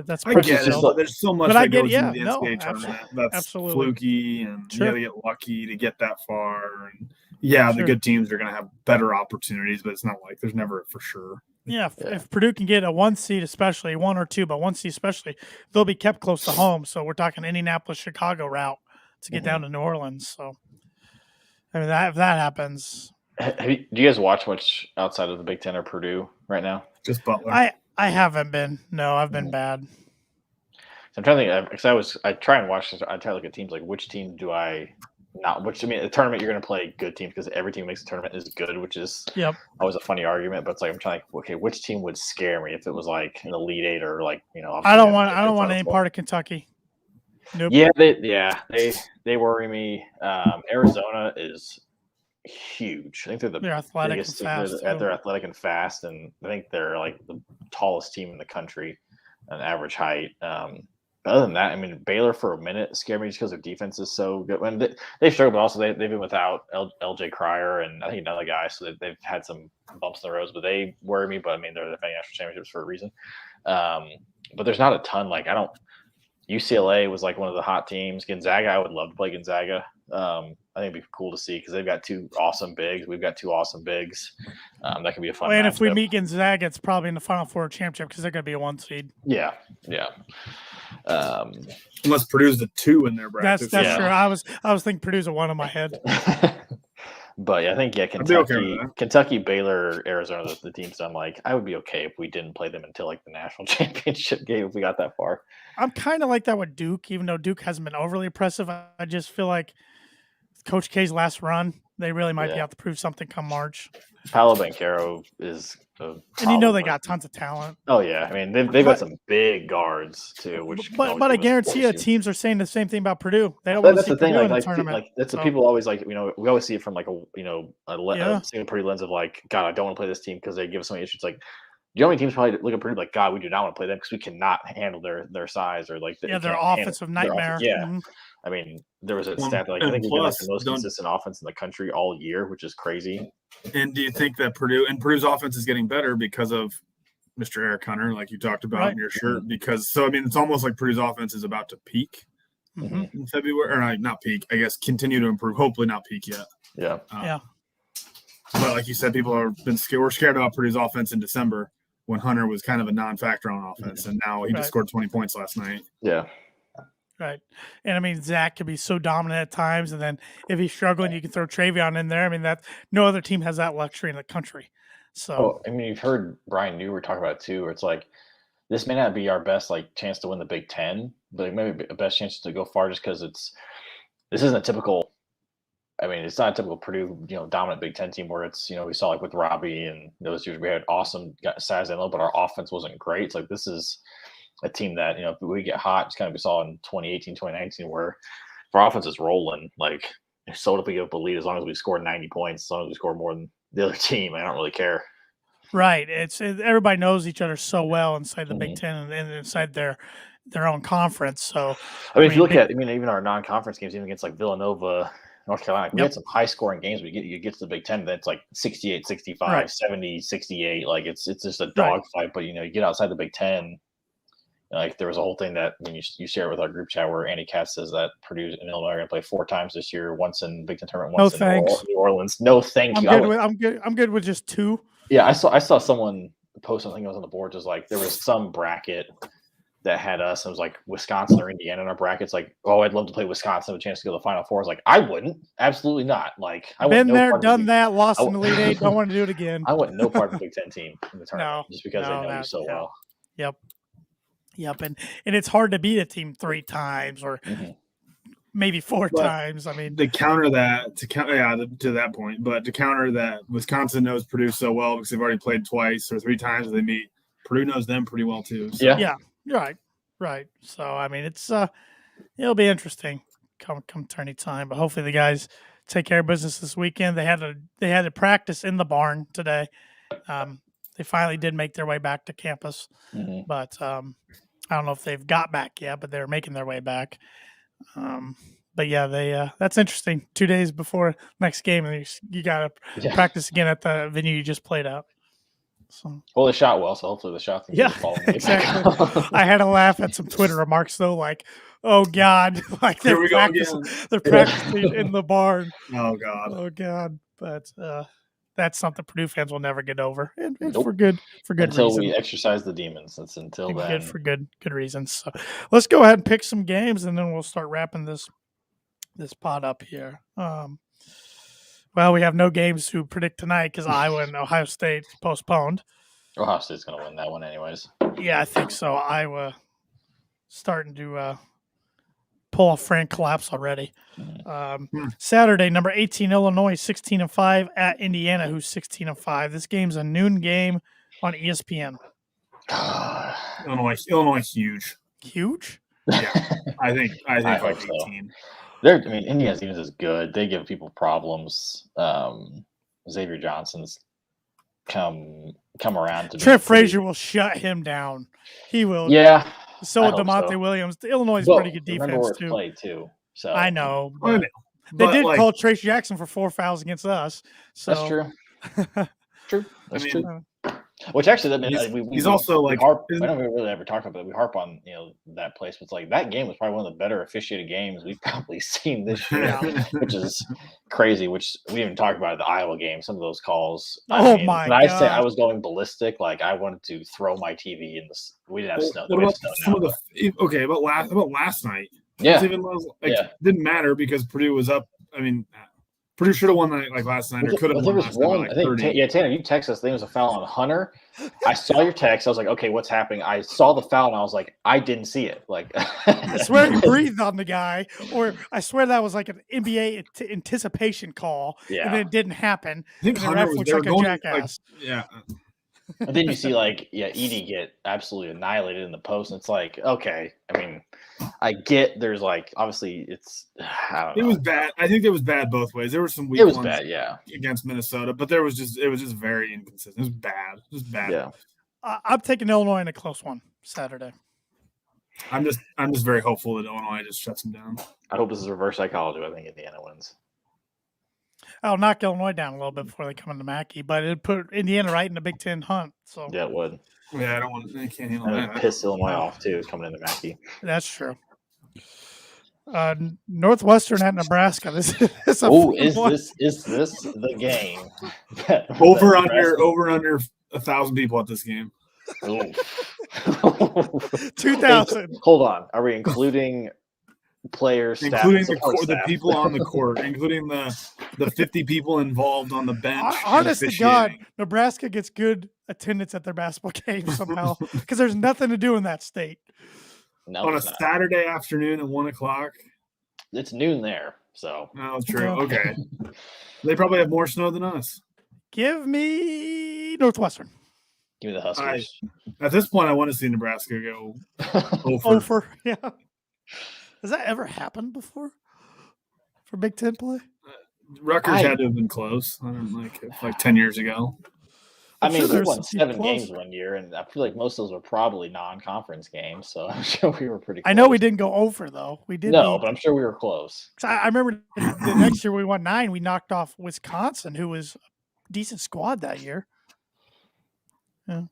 that's I get it. But there's so much but that I get, goes yeah, into the NCAA tournament. That's absolutely fluky, and sure. you got to get lucky to get that far. And the good teams are going to have better opportunities, but it's not like there's never for sure. Yeah, if Purdue can get a 1 seed, especially 1 or 2, but 1 seed especially, they'll be kept close to home. So we're talking Indianapolis, Chicago route to get down to New Orleans. So I mean, if that happens, do you guys watch much outside of the Big Ten or Purdue right now? Just Butler. I haven't been. No, I've been bad. I'm trying to think because I try and watch this. I try to look at teams like which team do I not? Which I mean, the tournament you're going to play good teams because every team makes the tournament is good, which is always a funny argument. But it's like I'm trying to okay, which team would scare me if it was like an Elite Eight or like I don't want any part of Kentucky. Nope. They worry me. Arizona is huge. I think they're athletic and fast. They're athletic and fast, and I think they're like the tallest team in the country, an average height. But other than that, I mean, Baylor for a minute scared me just because their defense is so good. When they've struggled, but also they've been without LJ Cryer and I think another guy, so they've had some bumps in the roads. But they worry me. But I mean, they're the defending national championships for a reason. But there's not a ton. Like UCLA was like one of the hot teams. Gonzaga, I would love to play Gonzaga. I think it'd be cool to see because they've got 2 awesome bigs. We've got 2 awesome bigs. That could be a fun. And if we meet Gonzaga, it's probably in the Final Four championship because they're going to be a 1 seed. Yeah. Unless Purdue's the 2 in their bracket. That's true. I was thinking Purdue's a 1 in my head. But I think Kentucky, Baylor, Arizona, the teams. I'm like, I would be okay if we didn't play them until like the national championship game if we got that far. I'm kind of like that with Duke, even though Duke hasn't been overly impressive. I just feel like Coach K's last run, they really might be out to prove something come March. Paolo Banchero is and they got tons of talent. Oh yeah, I mean they've got some big guards too. But I guarantee you, teams are saying the same thing about Purdue. They don't want to see Purdue in the tournament. Like that's what people always like. We always see it from like a single Purdue lens of like, God, I don't want to play this team because they give us so many issues. Like, do you know how many teams probably look at Purdue like, God, we do not want to play them because we cannot handle their size or like their offensive nightmare. I mean, there was a stat that I think we've been like the most consistent offense in the country all year, which is crazy. And do you think that Purdue's offense is getting better because of Mr. Eric Hunter, like you talked about in your shirt? Because it's almost like Purdue's offense is about to peak in February, or not peak, I guess, continue to improve. Hopefully not peak yet. Yeah. But like you said, people were scared about Purdue's offense in December when Hunter was kind of a non-factor on offense, and now he just scored 20 points last night. Yeah. Right. And I mean, Zach can be so dominant at times. And then if he's struggling, you can throw Travion in there. I mean, no other team has that luxury in the country. So, I mean, you've heard Brian Newer talk about it too, where it's like, this may not be our best chance to win the Big Ten, but it may be the best chance to go far just because this isn't a typical, I mean, it's not a typical Purdue, dominant Big Ten team where it's, we saw like with Robbie and those years we had awesome size and low, but our offense wasn't great. It's like, this is a team that, if we get hot, it's kind of we saw in 2018, 2019, where if our offense is rolling, like, so if we give up a lead, as long as we score 90 points, as long as we score more than the other team, I don't really care. Right. Everybody knows each other so well inside the Big Ten and inside their own conference. So, I mean, if you look at, even our non-conference games, even against like Villanova, North Carolina, we had some high-scoring games. You get to the Big Ten, then it's like 68, 65, 70, 68. Like, it's just a dogfight. But, you get outside the Big Ten, like there was a whole thing that you share with our group chat where Andy Katz says that Purdue and Illinois are going to play 4 times this year, once in Big Ten tournament, once in New Orleans. No, thank you. I'm good with just 2. Yeah, I saw someone post something that was on the board, just like there was some bracket that had us. It was like Wisconsin or Indiana in our brackets. Like, oh, I'd love to play Wisconsin, have a chance to go to the Final Four. I was like, I wouldn't, absolutely not. Like, I been there, done that, lost in the Elite Eight. Don't want to do it again. I want no part of the Big Ten team in the tournament just because they know you so well. Yep, and it's hard to beat a team 3 times or maybe 4 times. I mean, to counter that, to that point, but to counter that, Wisconsin knows Purdue so well because they've already played twice or 3 times when they meet. Purdue knows them pretty well too. So. Yeah, right. So I mean, it's It'll be interesting come tourney time, but hopefully the guys take care of business this weekend. They had to practice in the barn today. They finally did make their way back to campus, but I don't know if they've got back yet, but they're making their way back. But yeah, they that's interesting. 2 days before next game, and you got to practice again at the venue you just played at. So. Well, they shot well, so hopefully the shots can get falling. Exactly. I had to laugh at some Twitter remarks though, like, "Oh God!" Like they're practicing in the barn. Oh God! But that's something Purdue fans will never get over, and Nope. for good until reason. we exercise the demons. That's until then. Good for good reasons. So let's go ahead and pick some games, and then we'll start wrapping this pod up here. Well, we have no games to predict tonight because Iowa and Ohio State postponed. Ohio State's going to win that one anyways. Yeah, I think so. Iowa starting to pull off frank collapse already. Saturday, number 18, Illinois, 16-5 at Indiana, who's 16-5. This game's a noon game on ESPN. Illinois, huge. Huge? Yeah, I think like 18. Indiana's defense is good. They give people problems. Xavier Johnson's come around to Trent Frazier will shut him down. He will. Yeah. So will DeMonte Williams. Illinois is pretty good defense too. Played too. So I know. They did call Trace Jackson for 4 fouls against us. So that's true. True. That's true. Which actually, he's also like. I don't really ever talk about it. We harp on that place, but it's like that game was probably one of the better officiated games we've probably seen this year, which is crazy. Which we didn't even talk about the Iowa game. Some of those calls. My God! I say I was going ballistic. Like I wanted to throw my TV in the. We didn't have snow. About last night. Yeah. It didn't matter because Purdue was up. Purdue should have won that last night, or could have won last night. I think, Tanner, you texted us. I think it was a foul on Hunter. I saw your text. I was like, okay, what's happening? I saw the foul, and I was like, I didn't see it. Like, I swear you breathed on the guy, or I swear that was like an NBA anticipation call, and it didn't happen. I think Hunter was like a jackass. And then you see Edey get absolutely annihilated in the post, and it's like, okay, I get there's obviously it's I don't know. It was bad. I think it was bad both ways. There were some weak ones against Minnesota, but it was just very inconsistent. It was bad. It was bad. Yeah. I'm taking Illinois in a close one Saturday. I'm just very hopeful that Illinois just shuts them down. I hope this is reverse psychology. I think Indiana wins. I'll knock Illinois down a little bit before they come into Mackey, but it'd put Indiana right in the Big Ten hunt. So yeah, it would. Yeah, I can't handle that. Piss Illinois off too coming into Mackey. That's true. Northwestern at Nebraska. Is this the game? Over under 1,000 people at this game. 2,000. Hold on. Are we including players, including the people on the court, including the 50 people involved on the bench? Honest to God, Nebraska gets good attendance at their basketball games somehow because there's nothing to do in that state. No, on a Saturday afternoon at 1:00. It's noon there, so. No, true. Okay. They probably have more snow than us. Give me Northwestern. Give me the Huskers. At this point, I want to see Nebraska go over. Yeah. Has that ever happened before for Big Ten play? Rutgers had to have been close. I don't like 10 years ago. We won 7 games one year, and I feel like most of those were probably non-conference games, so I'm sure we were pretty close. I know we didn't go over, though. We did. No, but I'm sure we were close. I remember the next year we won 9. We knocked off Wisconsin, who was a decent squad that year. Yeah.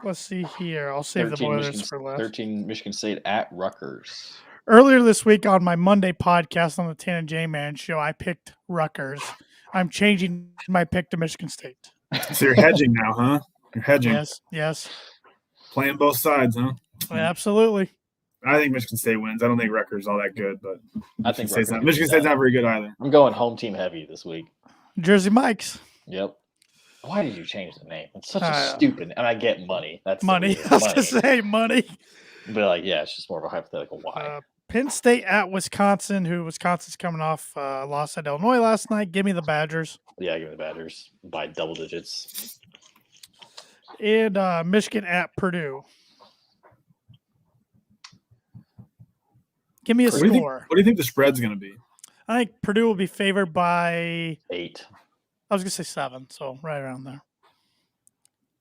Let's see here. I'll save the Boilers for last. 13 Michigan State at Rutgers. Earlier this week on my Monday podcast on the Tan and J Man show, I picked Rutgers. I'm changing my pick to Michigan State. So you're hedging now, huh? You're hedging. Yes. Playing both sides, huh? Absolutely. I think Michigan State wins. I don't think Rutgers all that good, but I think Michigan State's not very good either. I'm going home team heavy this week. Jersey Mike's. Yep. Why did you change the name? It's such a stupid. And I get money. That's money. I was going to say money. But it's just more of a hypothetical why. Penn State at Wisconsin, Wisconsin's coming off loss at Illinois last night. Give me the Badgers. Yeah, give me the Badgers by double digits. And Michigan at Purdue. Give me a score. What do you think the spread's going to be? I think Purdue will be favored by 8. I was going to say 7, so right around there.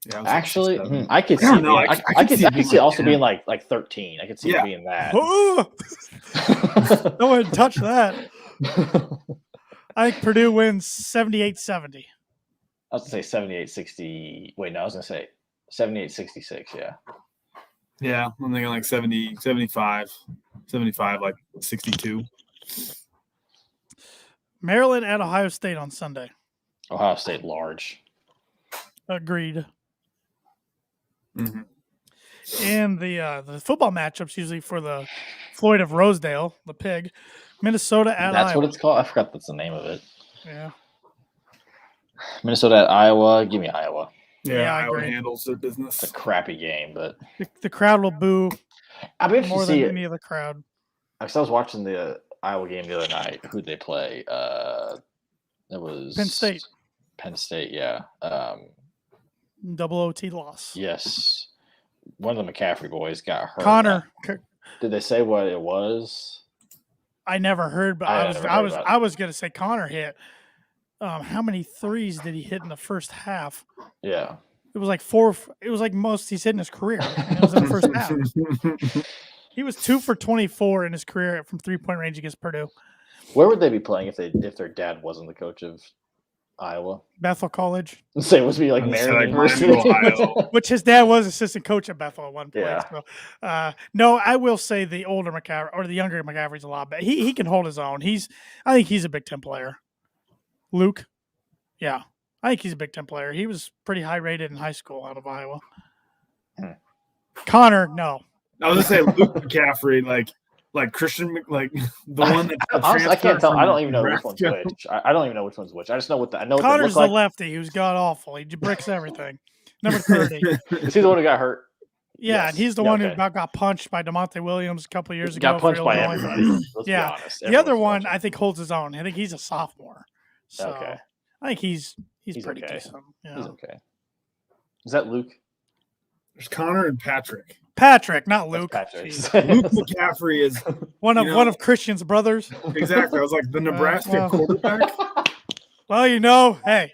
Yeah, actually, I could see. I could see it also being like 13. I could see it being that. Don't want to touch that. I think Purdue wins 78-70. I was going to say 78-60. Wait, no, I was going to say 78-66. Yeah. Yeah, I'm thinking like 70, 75, like 62. Maryland at Ohio State on Sunday. Ohio State large. Agreed. Mm-hmm. And the football matchups usually for the Floyd of Rosedale, the pig, Minnesota at That's Iowa. what it's called. I forgot that's the name of it. Yeah. Minnesota at Iowa. Give me Iowa. Yeah, Iowa handles their business. It's a crappy game, but the crowd will boo more than any other crowd. Because I was watching the Iowa game the other night. Who'd they play? It was Penn State. Penn State, yeah. Double OT loss. Yes. One of the McCaffrey boys got hurt. Connor. Did they say what it was? I never heard, but I was going to say Connor hit. How many threes did he hit in the first half? Yeah. It was like 4. It was like most he's hit in his career. And it was in the first half. He was 2 for 24 in his career from 3-point range against Purdue. Where would they be playing if their dad wasn't the coach of Iowa? Bethel College. So it was be like Marion University, which his dad was assistant coach at Bethel at one point. Yeah. So, no, I will say the older McCaffrey or the younger McCaffrey's a lot better. He can hold his own. I think he's a Big Ten player. Luke, yeah, I think he's a Big Ten player. He was pretty high rated in high school out of Iowa. Connor, no. I was gonna say Luke McCaffrey, like Christian, like the one that honestly, I can't tell. I don't even know which one's which. I don't even know which one's which. I just know I know. Connor's the lefty who's god awful. He bricks everything. Number 30. Is he the one who got hurt? Yeah, yes. And he's the one who got punched by DeMonte Williams a couple of years ago. Got punched by everybody. Let's be honest. The other one I think holds his own. I think he's a sophomore. So okay. I think he's pretty okay. decent. Yeah. He's okay. Is that Luke? There's Connor and Patrick. Patrick, not Luke. Luke McCaffrey is one of Christian's brothers. Exactly. I was like the Nebraska quarterback. Well, hey.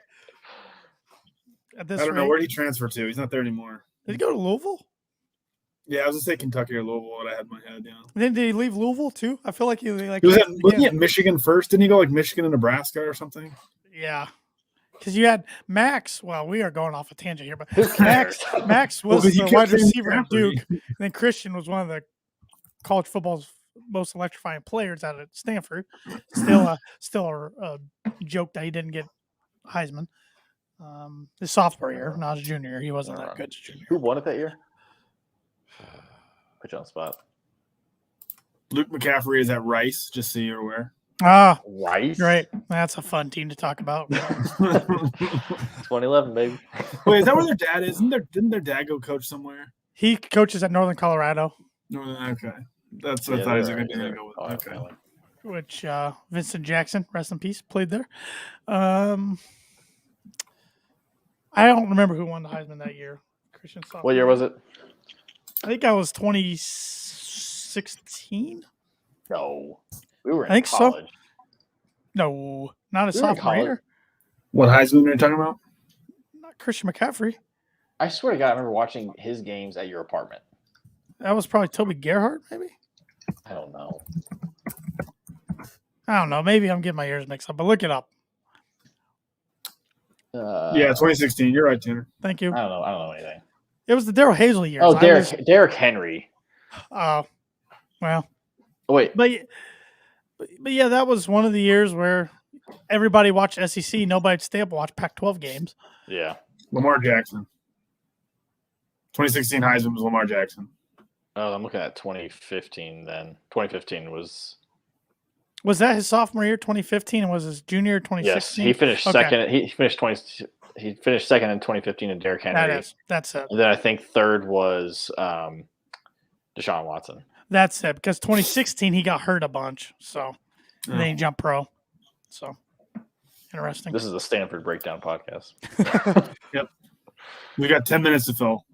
At this I don't know where did he transfer to. He's not there anymore. Did he go to Louisville? Yeah, I was gonna say Kentucky or Louisville. What I had in my head. Yeah. Then did he leave Louisville too? I feel like wasn't he at Michigan first? Didn't he go like Michigan and Nebraska or something? Yeah. Because you had Max. Well, we are going off a tangent here, but Max was the wide receiver at Duke. And then Christian was one of the college football's most electrifying players out at Stanford. Still a joke that he didn't get Heisman. His sophomore year, not his junior year. He wasn't that good as junior. Who won it that year? Put you on the spot. Luke McCaffrey is at Rice, just so you're aware. Rice? Right. That's a fun team to talk about. 2011, baby. Wait, is that where their dad is? Didn't their dad go coach somewhere? He coaches at Northern Colorado. Okay. That's what I thought he was going to go with. Okay. Which Vincent Jackson, rest in peace, played there. I don't remember who won the Heisman that year. Christian sophomore. What year was it? I think I was 2016. No. We were in I think college. So. No, not a sophomore year. What Heisman are you talking about? Not Christian McCaffrey. I swear to God, I remember watching his games at your apartment. That was probably Toby Gerhardt, maybe? I don't know. Maybe I'm getting my ears mixed up, but look it up. Yeah, 2016. You're right, Tanner. Thank you. I don't know anything. It was the Darrell Hazley years. Oh, Derrick Henry. Oh, well. Oh, wait. But yeah, that was one of the years where everybody watched SEC. Nobody'd stay up and watch Pac-12 games. Yeah. Lamar Jackson. 2016 Heisman was Lamar Jackson. Oh, I'm looking at 2015 then. 2015 was... Was that his sophomore year, 2015, and was his junior, 2016? Yes, he finished second. He finished second in 2015 in Derrick Henry. That's it. And then I think third was Deshaun Watson. That's it, because 2016 he got hurt a bunch, so and then he jumped pro. So interesting. This is a Stanford Breakdown podcast. Yep. We got 10 minutes to fill.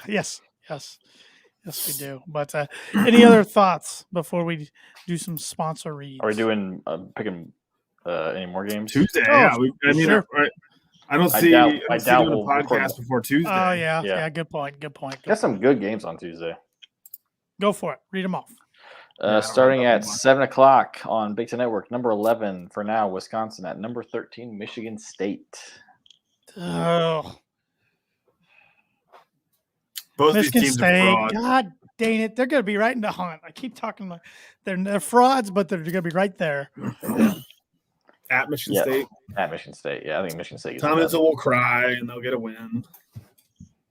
Yes. Yes, we do. But any other thoughts before we do some sponsor reads? Are we doing picking any more games? Tuesday, Oh, yeah. sure. I don't see doing a podcast before Tuesday. Oh, yeah. Good point. Got some good games on Tuesday. Go for it. Read them off. Starting at 7 o'clock on Big Ten Network, number 11 for now, Wisconsin at number 13, Michigan State. Oh. Both Michigan these teams State, are frauds. God dang it. They're going to be right in the hunt. I keep talking like they're frauds, but they're going to be right there. At Michigan State. At Michigan State. Yeah, I think Michigan State. Tomlinson will cry and they'll get a win.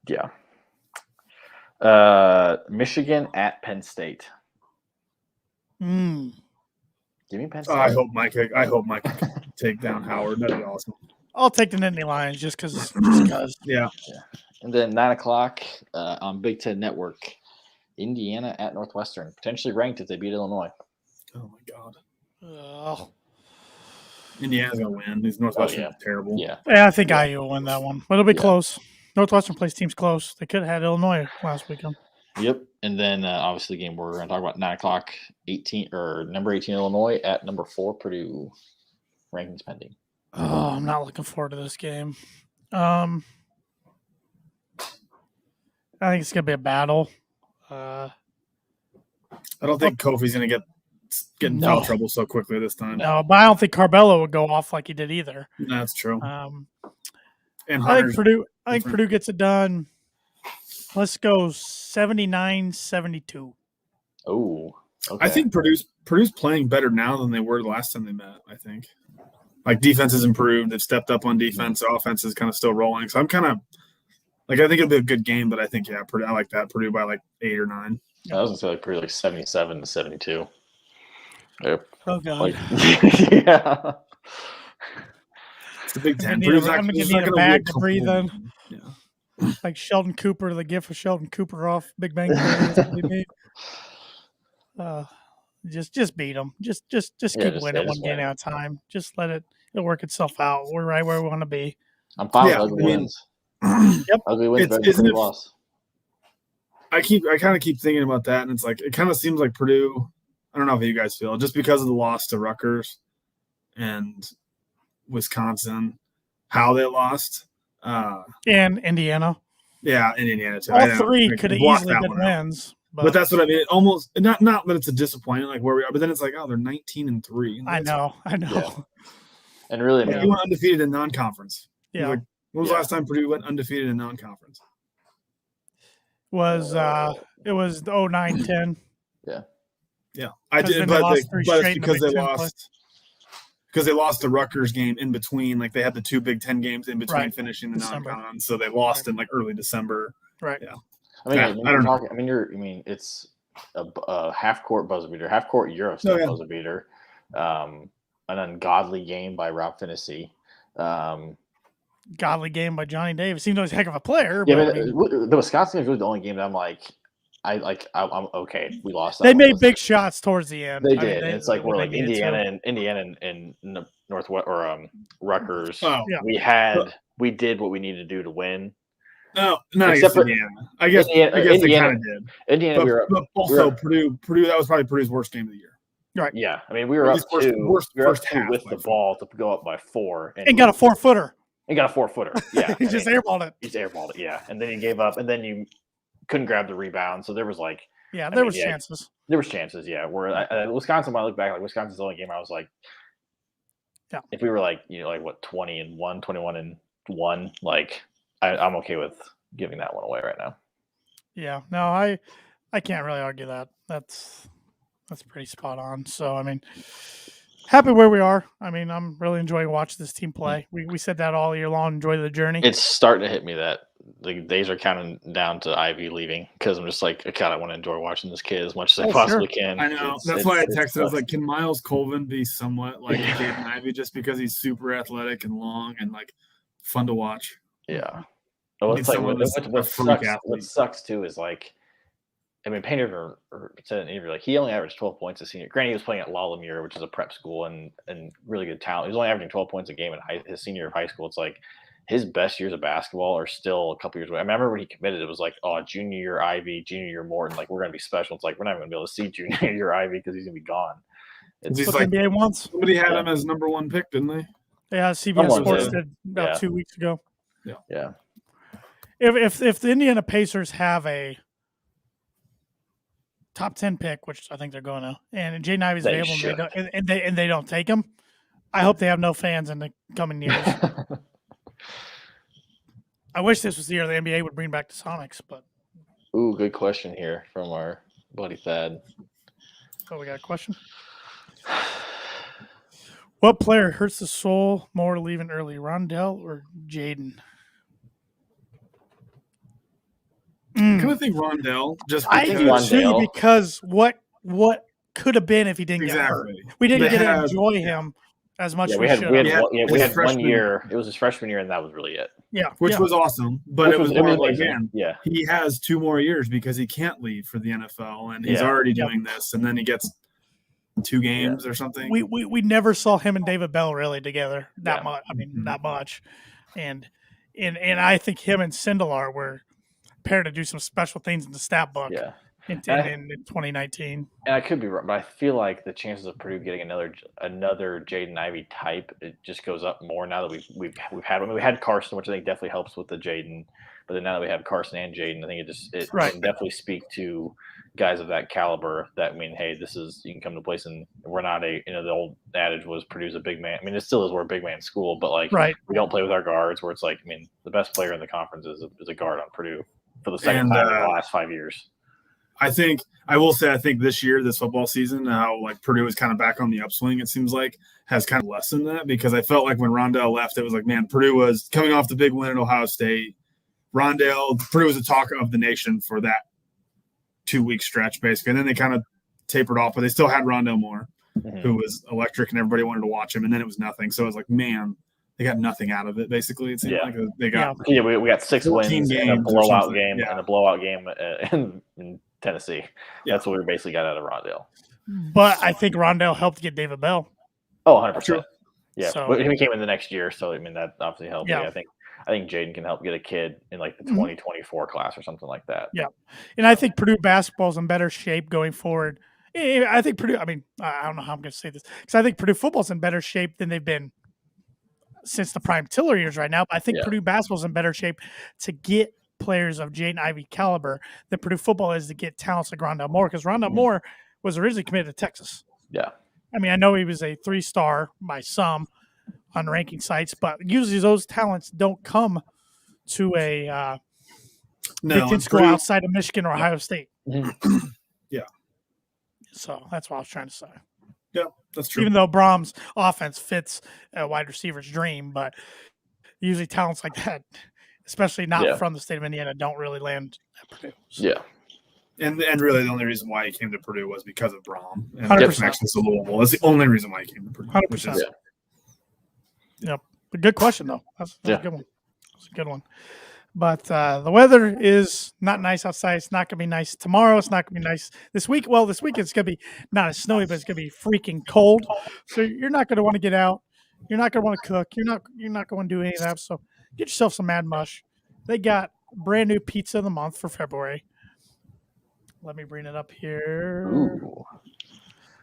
Yeah. Michigan at Penn State. Give me Penn State. I hope Mike can take down Howard. That'd be awesome. I'll take the Nittany Lions just because. Yeah. And then 9 o'clock on Big Ten Network, Indiana at Northwestern, potentially ranked if they beat Illinois. Oh my God. Indiana's gonna win. These Northwestern are terrible. Yeah, I think IU will win that one, but it'll be close. Northwestern plays teams close. They could have had Illinois last weekend. Yep. And then obviously the game we're going to talk about 9 o'clock, number 18 Illinois at number 4 Purdue. Rankings pending. Oh, I'm not looking forward to this game. I think it's going to be a battle. I don't think Kofi's going to get in foul trouble so quickly this time. No, but I don't think Carbello would go off like he did either. That's true. And I think Purdue gets it done. Let's go 79-72. Oh, okay. I think Purdue's playing better now than they were the last time they met. I think, like, defense has improved. They've stepped up on defense. The offense is kind of still rolling. So I'm kind of like, I think it'll be a good game. But I think Purdue, I like that Purdue by like 8 or 9. I was gonna say like Purdue like 77-72. Yep. Oh God. Yeah. It's the Big Ten. I'm going to need a bag to breathe in. Yeah. Like Sheldon Cooper, the gift of Sheldon Cooper off Big Bang Theory. Just beat them. Just keep winning one game at a time. Just it'll work itself out. We're right where we want to be. I'm fine with ugly wins. Yep. Ugly wins better than loss. I kind of keep thinking about that, and it's like it kind of seems like Purdue. I don't know how you guys feel, just because of the loss to Rutgers and Wisconsin, how they lost. And Indiana. Yeah, and Indiana too. All three could have easily been wins. But that's what I mean. It almost not that it's a disappointment like where we are, but then it's like, oh, they're 19-3. I know. Yeah. And really, you went undefeated in non-conference. Yeah. Like, when was the last time Purdue went undefeated in non-conference? It was 09-10. Yeah, I did, but it's because they lost. Because they lost the Rutgers game in between, like they had the 2 Big Ten games in between finishing the non-con, so they lost in like early December. Right. Yeah. I mean, it's a half-court buzzer beater, half-court Eurostep buzzer beater, an ungodly game by Rob Finney. Godly game by Johnny Davis. Even though he's a heck of a player. Yeah, but the Wisconsin game was really the only game that I'm like, I'm okay. We lost. They made big shots towards the end. They did. It's like we're like Indiana and Northwest or Rutgers. Oh, yeah. We did what we needed to do to win. No, not except Indiana. I guess they kind of did. Indiana, but also Purdue. That was probably Purdue's worst game of the year. Right. Yeah. I mean, we were up first half with the ball to go up by 4, and got a 4-footer. And got a 4-footer. Yeah. He just airballed it. He's airballed it. Yeah. And then he gave up, and then you couldn't grab the rebound. So there was like, there was chances. There was chances. Yeah. Where Wisconsin, when I look back, like Wisconsin's the only game I was like, if we were like, like what, 20-1, 21-1, like I'm okay with giving that one away right now. Yeah. No, I can't really argue that. That's pretty spot on. So, I mean, happy where we are. I mean, I'm really enjoying watching this team play. We said that all year long. Enjoy the journey. It's starting to hit me that the days are counting down to Ivy leaving because I'm just like, I want to enjoy watching this kid as much as I possibly can. I know. That's why I texted. I was like, can Miles Colvin be somewhat like Caden Ivy just because he's super athletic and long and like fun to watch? Yeah. Well, it's like what sucks too is like, I mean, Painter said in an interview, like he only averaged 12 points a senior. Granted, he was playing at La Lumiere, which is a prep school and really good talent. He was only averaging 12 points a game in his senior year of high school. It's like his best years of basketball are still a couple years away. I remember when he committed, it was like, oh, junior year Ivy, junior year Morton, like we're gonna be special. It's like we're not even gonna be able to see junior year Ivy because he's gonna be gone. He's what like, the NBA wants. Somebody had him as number 1 pick, didn't they? Yeah, CBS Someone Sports did. did about 2 weeks ago. Yeah. If the Indiana Pacers have a top 10 pick, which I think they're going to, and Jaden Ivey's available, and they don't take him, I hope they have no fans in the coming years. I wish this was the year the NBA would bring back the Sonics, but. Ooh, good question here from our buddy Thad. Oh, we got a question. What player hurts the soul more leaving early, Rondell or Jaden? I kind of think Rondell. Just I do too, because what could have been if he didn't get hurt? We didn't get to enjoy him as much as we should. We had 1 year. It was his freshman year, and that was really it. Yeah, which was awesome. But it was more like, man, yeah, he has 2 more years because he can't leave for the NFL, and he's already doing this, and then he gets 2 games or something. We never saw him and David Bell really together that much. I mean, not much. And I think him and Sindelar were paired to do some special things in the stat book. Yeah. In 2019, and I could be wrong, but I feel like the chances of Purdue getting another Jaden Ivey type, it just goes up more now that we've had. I mean, we had Carson, which I think definitely helps with the Jaden, but then now that we have Carson and Jaden, I think it can definitely speak to guys of that caliber. That, I mean, hey, you can come to a place, and we're not the old adage was Purdue's a big man. I mean, it still is, we're a big man school, but like we don't play with our guards. Where it's like, I mean, the best player in the conference is a guard on Purdue for the second time in the last 5 years. I think this year, this football season, how like Purdue is kind of back on the upswing, it seems like, has kind of lessened that, because I felt like when Rondell left, it was like, man, Purdue was coming off the big win at Ohio State. Purdue was the talk of the nation for that 2-week stretch, basically. And then they kind of tapered off, but they still had Rondell Moore, who was electric and everybody wanted to watch him. And then it was nothing. So it was like, man, they got nothing out of it, basically. It seemed like they got we got 6 wins and a blowout game and a blowout game in Tennessee. That's what we basically got out of Rondell. But I think Rondell helped get David Bell. Oh, 100%. Yeah, but he came in the next year, so I mean that obviously helped. Yeah. I think Jaden can help get a kid in like the 2024 class or something like that. Yeah, and I think Purdue basketball's in better shape going forward. I think Purdue. I mean, I don't know how I'm going to say this, because I think Purdue football's in better shape than they've been since the prime Tiller years right now. But I think Purdue basketball's in better shape to get players of Jaden Ivey caliber than Purdue football is to get talents like Rondell Moore, because Rondell Moore was originally committed to Texas. Yeah. I mean, I know he was a 3-star by some on ranking sites, but usually those talents don't come to a Big Ten school outside of Michigan or Ohio State. Yeah. So that's what I was trying to say. Yeah, that's true. Even though Brahms' offense fits a wide receiver's dream, but usually talents like that, especially not from the state of Indiana, don't really land at Purdue. So. Yeah. And really the only reason why he came to Purdue was because of Brahm and 100%. connections to Louisville. That's the only reason why he came to Purdue. 100%. Yep. But good question, though. That's a good one. That's a good one. But the weather is not nice outside. It's not going to be nice tomorrow. It's not going to be nice this week. Well, this week it's going to be not as snowy, but it's going to be freaking cold. So you're not going to want to get out. You're not going to want to cook. You're not going to do any of that. So get yourself some Mad Mush. They got brand new pizza of the month for February. Let me bring it up here. Ooh.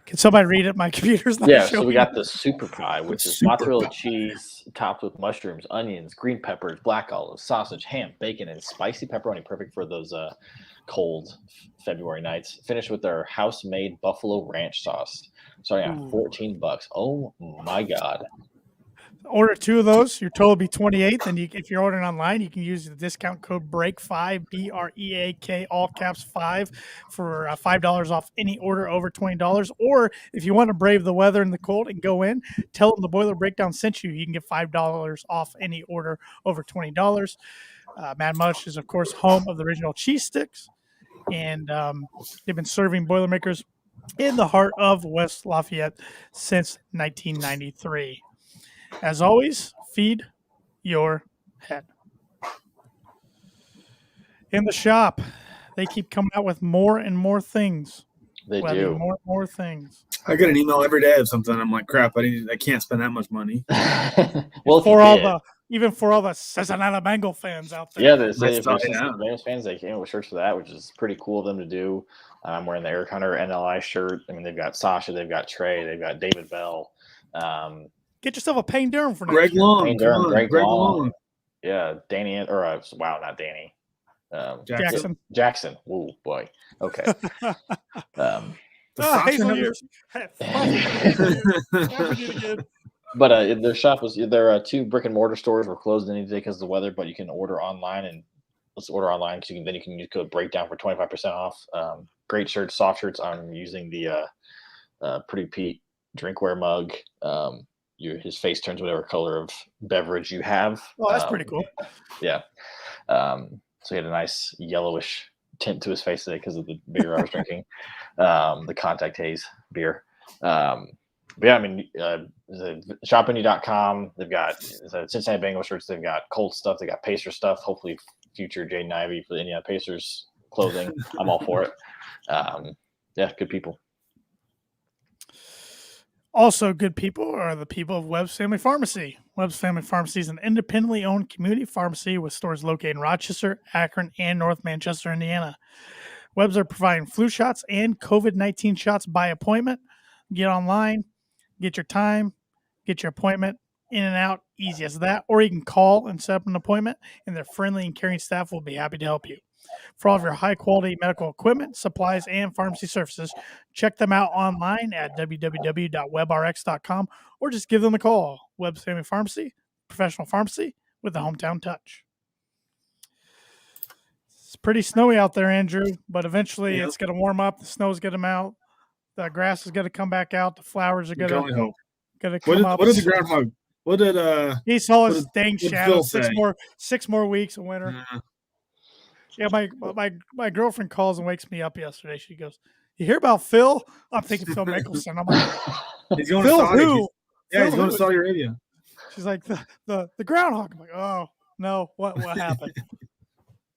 Can somebody read it? My computer's not showing. So we got the super pie, which is mozzarella cheese topped with mushrooms, onions, green peppers, black olives, sausage, ham, bacon, and spicy pepperoni. Perfect for those cold February nights. Finished with our house-made buffalo ranch sauce. Starting at $14. Oh my God. Order 2 of those. Your total will be $28. And if you're ordering online, you can use the discount code BREAK5, BREAK, all caps 5, for $5 off any order over $20. Or if you want to brave the weather and the cold and go in, tell them the Boiler Breakdown sent you. You can get $5 off any order over $20. Mad Mush is, of course, home of the original cheese sticks. And they've been serving Boilermakers in the heart of West Lafayette since 1993. As always, feed your head. In the shop, they keep coming out with more and more things. They do. More and more things. I get an email every day of something. I'm like, crap, I can't spend that much money. Well, for all the Even for all the Cincinnati Bengal fans out there. Yeah, That's Bengals fans, they came with shirts for that, which is pretty cool of them to do. I'm wearing the Eric Hunter NLI shirt. I mean, they've got Sasha, they've got Trey, they've got David Bell. Get yourself a Payne Durham for Greg Long. Payne Durham, Greg Long. Yeah, Danny, not Danny. Jackson. Oh, boy. Okay. Hazel years. But their shop was their 2 brick and mortar stores were closed any day because of the weather. But you can order online, and let's order online because you can use code breakdown for 25% off. Great shirts, soft shirts. I'm using the Pretty Pete drinkware mug. His face turns whatever color of beverage you have. Oh, that's pretty cool. Yeah. So he had a nice yellowish tint to his face today because of the beer I was drinking, the contact haze beer. But yeah, I mean, shopindie.com. They've got Cincinnati Bengals shirts. They've got Colts stuff. They got Pacers stuff. Hopefully, future Jaden Ivey for the Indiana Pacers clothing. I'm all for it. Yeah, good people. Also, good people are the people of Webb's Family Pharmacy. Webb's Family Pharmacy is an independently owned community pharmacy with stores located in Rochester, Akron, and North Manchester, Indiana. Webb's are providing flu shots and COVID-19 shots by appointment. Get online, get your time, get your appointment, in and out, easy as that. Or you can call and set up an appointment, and their friendly and caring staff will be happy to help you. For all of your high-quality medical equipment, supplies, and pharmacy services, check them out online at www.webrx.com or just give them a call. Webb's Family Pharmacy, professional pharmacy with a hometown touch. It's pretty snowy out there, Andrew, but eventually it's going to warm up. The snow's going to melt. The grass is going to come back out. The flowers are going to come up. What did the groundhog? What did he saw his dang shadow? 6 more weeks of winter. Yeah, my girlfriend calls and wakes me up yesterday. She goes, "You hear about Phil?" I'm thinking Phil Mickelson. I'm like, he's going Phil to Saudi. who? He's going to Saudi Arabia. She's like the groundhog. I'm like, oh no, what happened?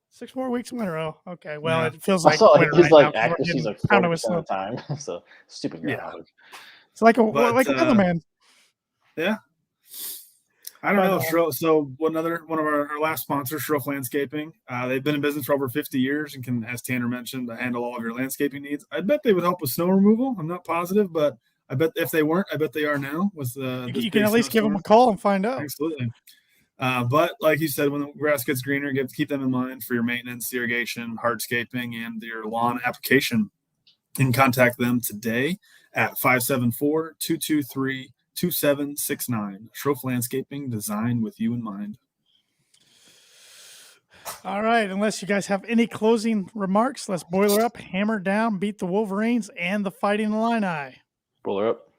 6 more weeks of winter. Oh, okay. Well, it feels like winter right now. Accuracy's like 40% of the time. So stupid groundhog. Yeah. It's like a weatherman. Yeah. I don't know. So one of our last sponsors, Sroufe Landscaping, they've been in business for over 50 years and can, as Tanner mentioned, handle all of your landscaping needs. I bet they would help with snow removal. I'm not positive, but I bet if they weren't, I bet they are now. You can at least give them a call and find out. Absolutely. But like you said, when the grass gets greener, keep them in mind for your maintenance, irrigation, hardscaping, and your lawn application. You can contact them today at 574-223-2769. Sroufe Landscaping, design with you in mind. All right. Unless you guys have any closing remarks, let's boiler up, hammer down, beat the Wolverines and the Fighting Illini. Boiler up.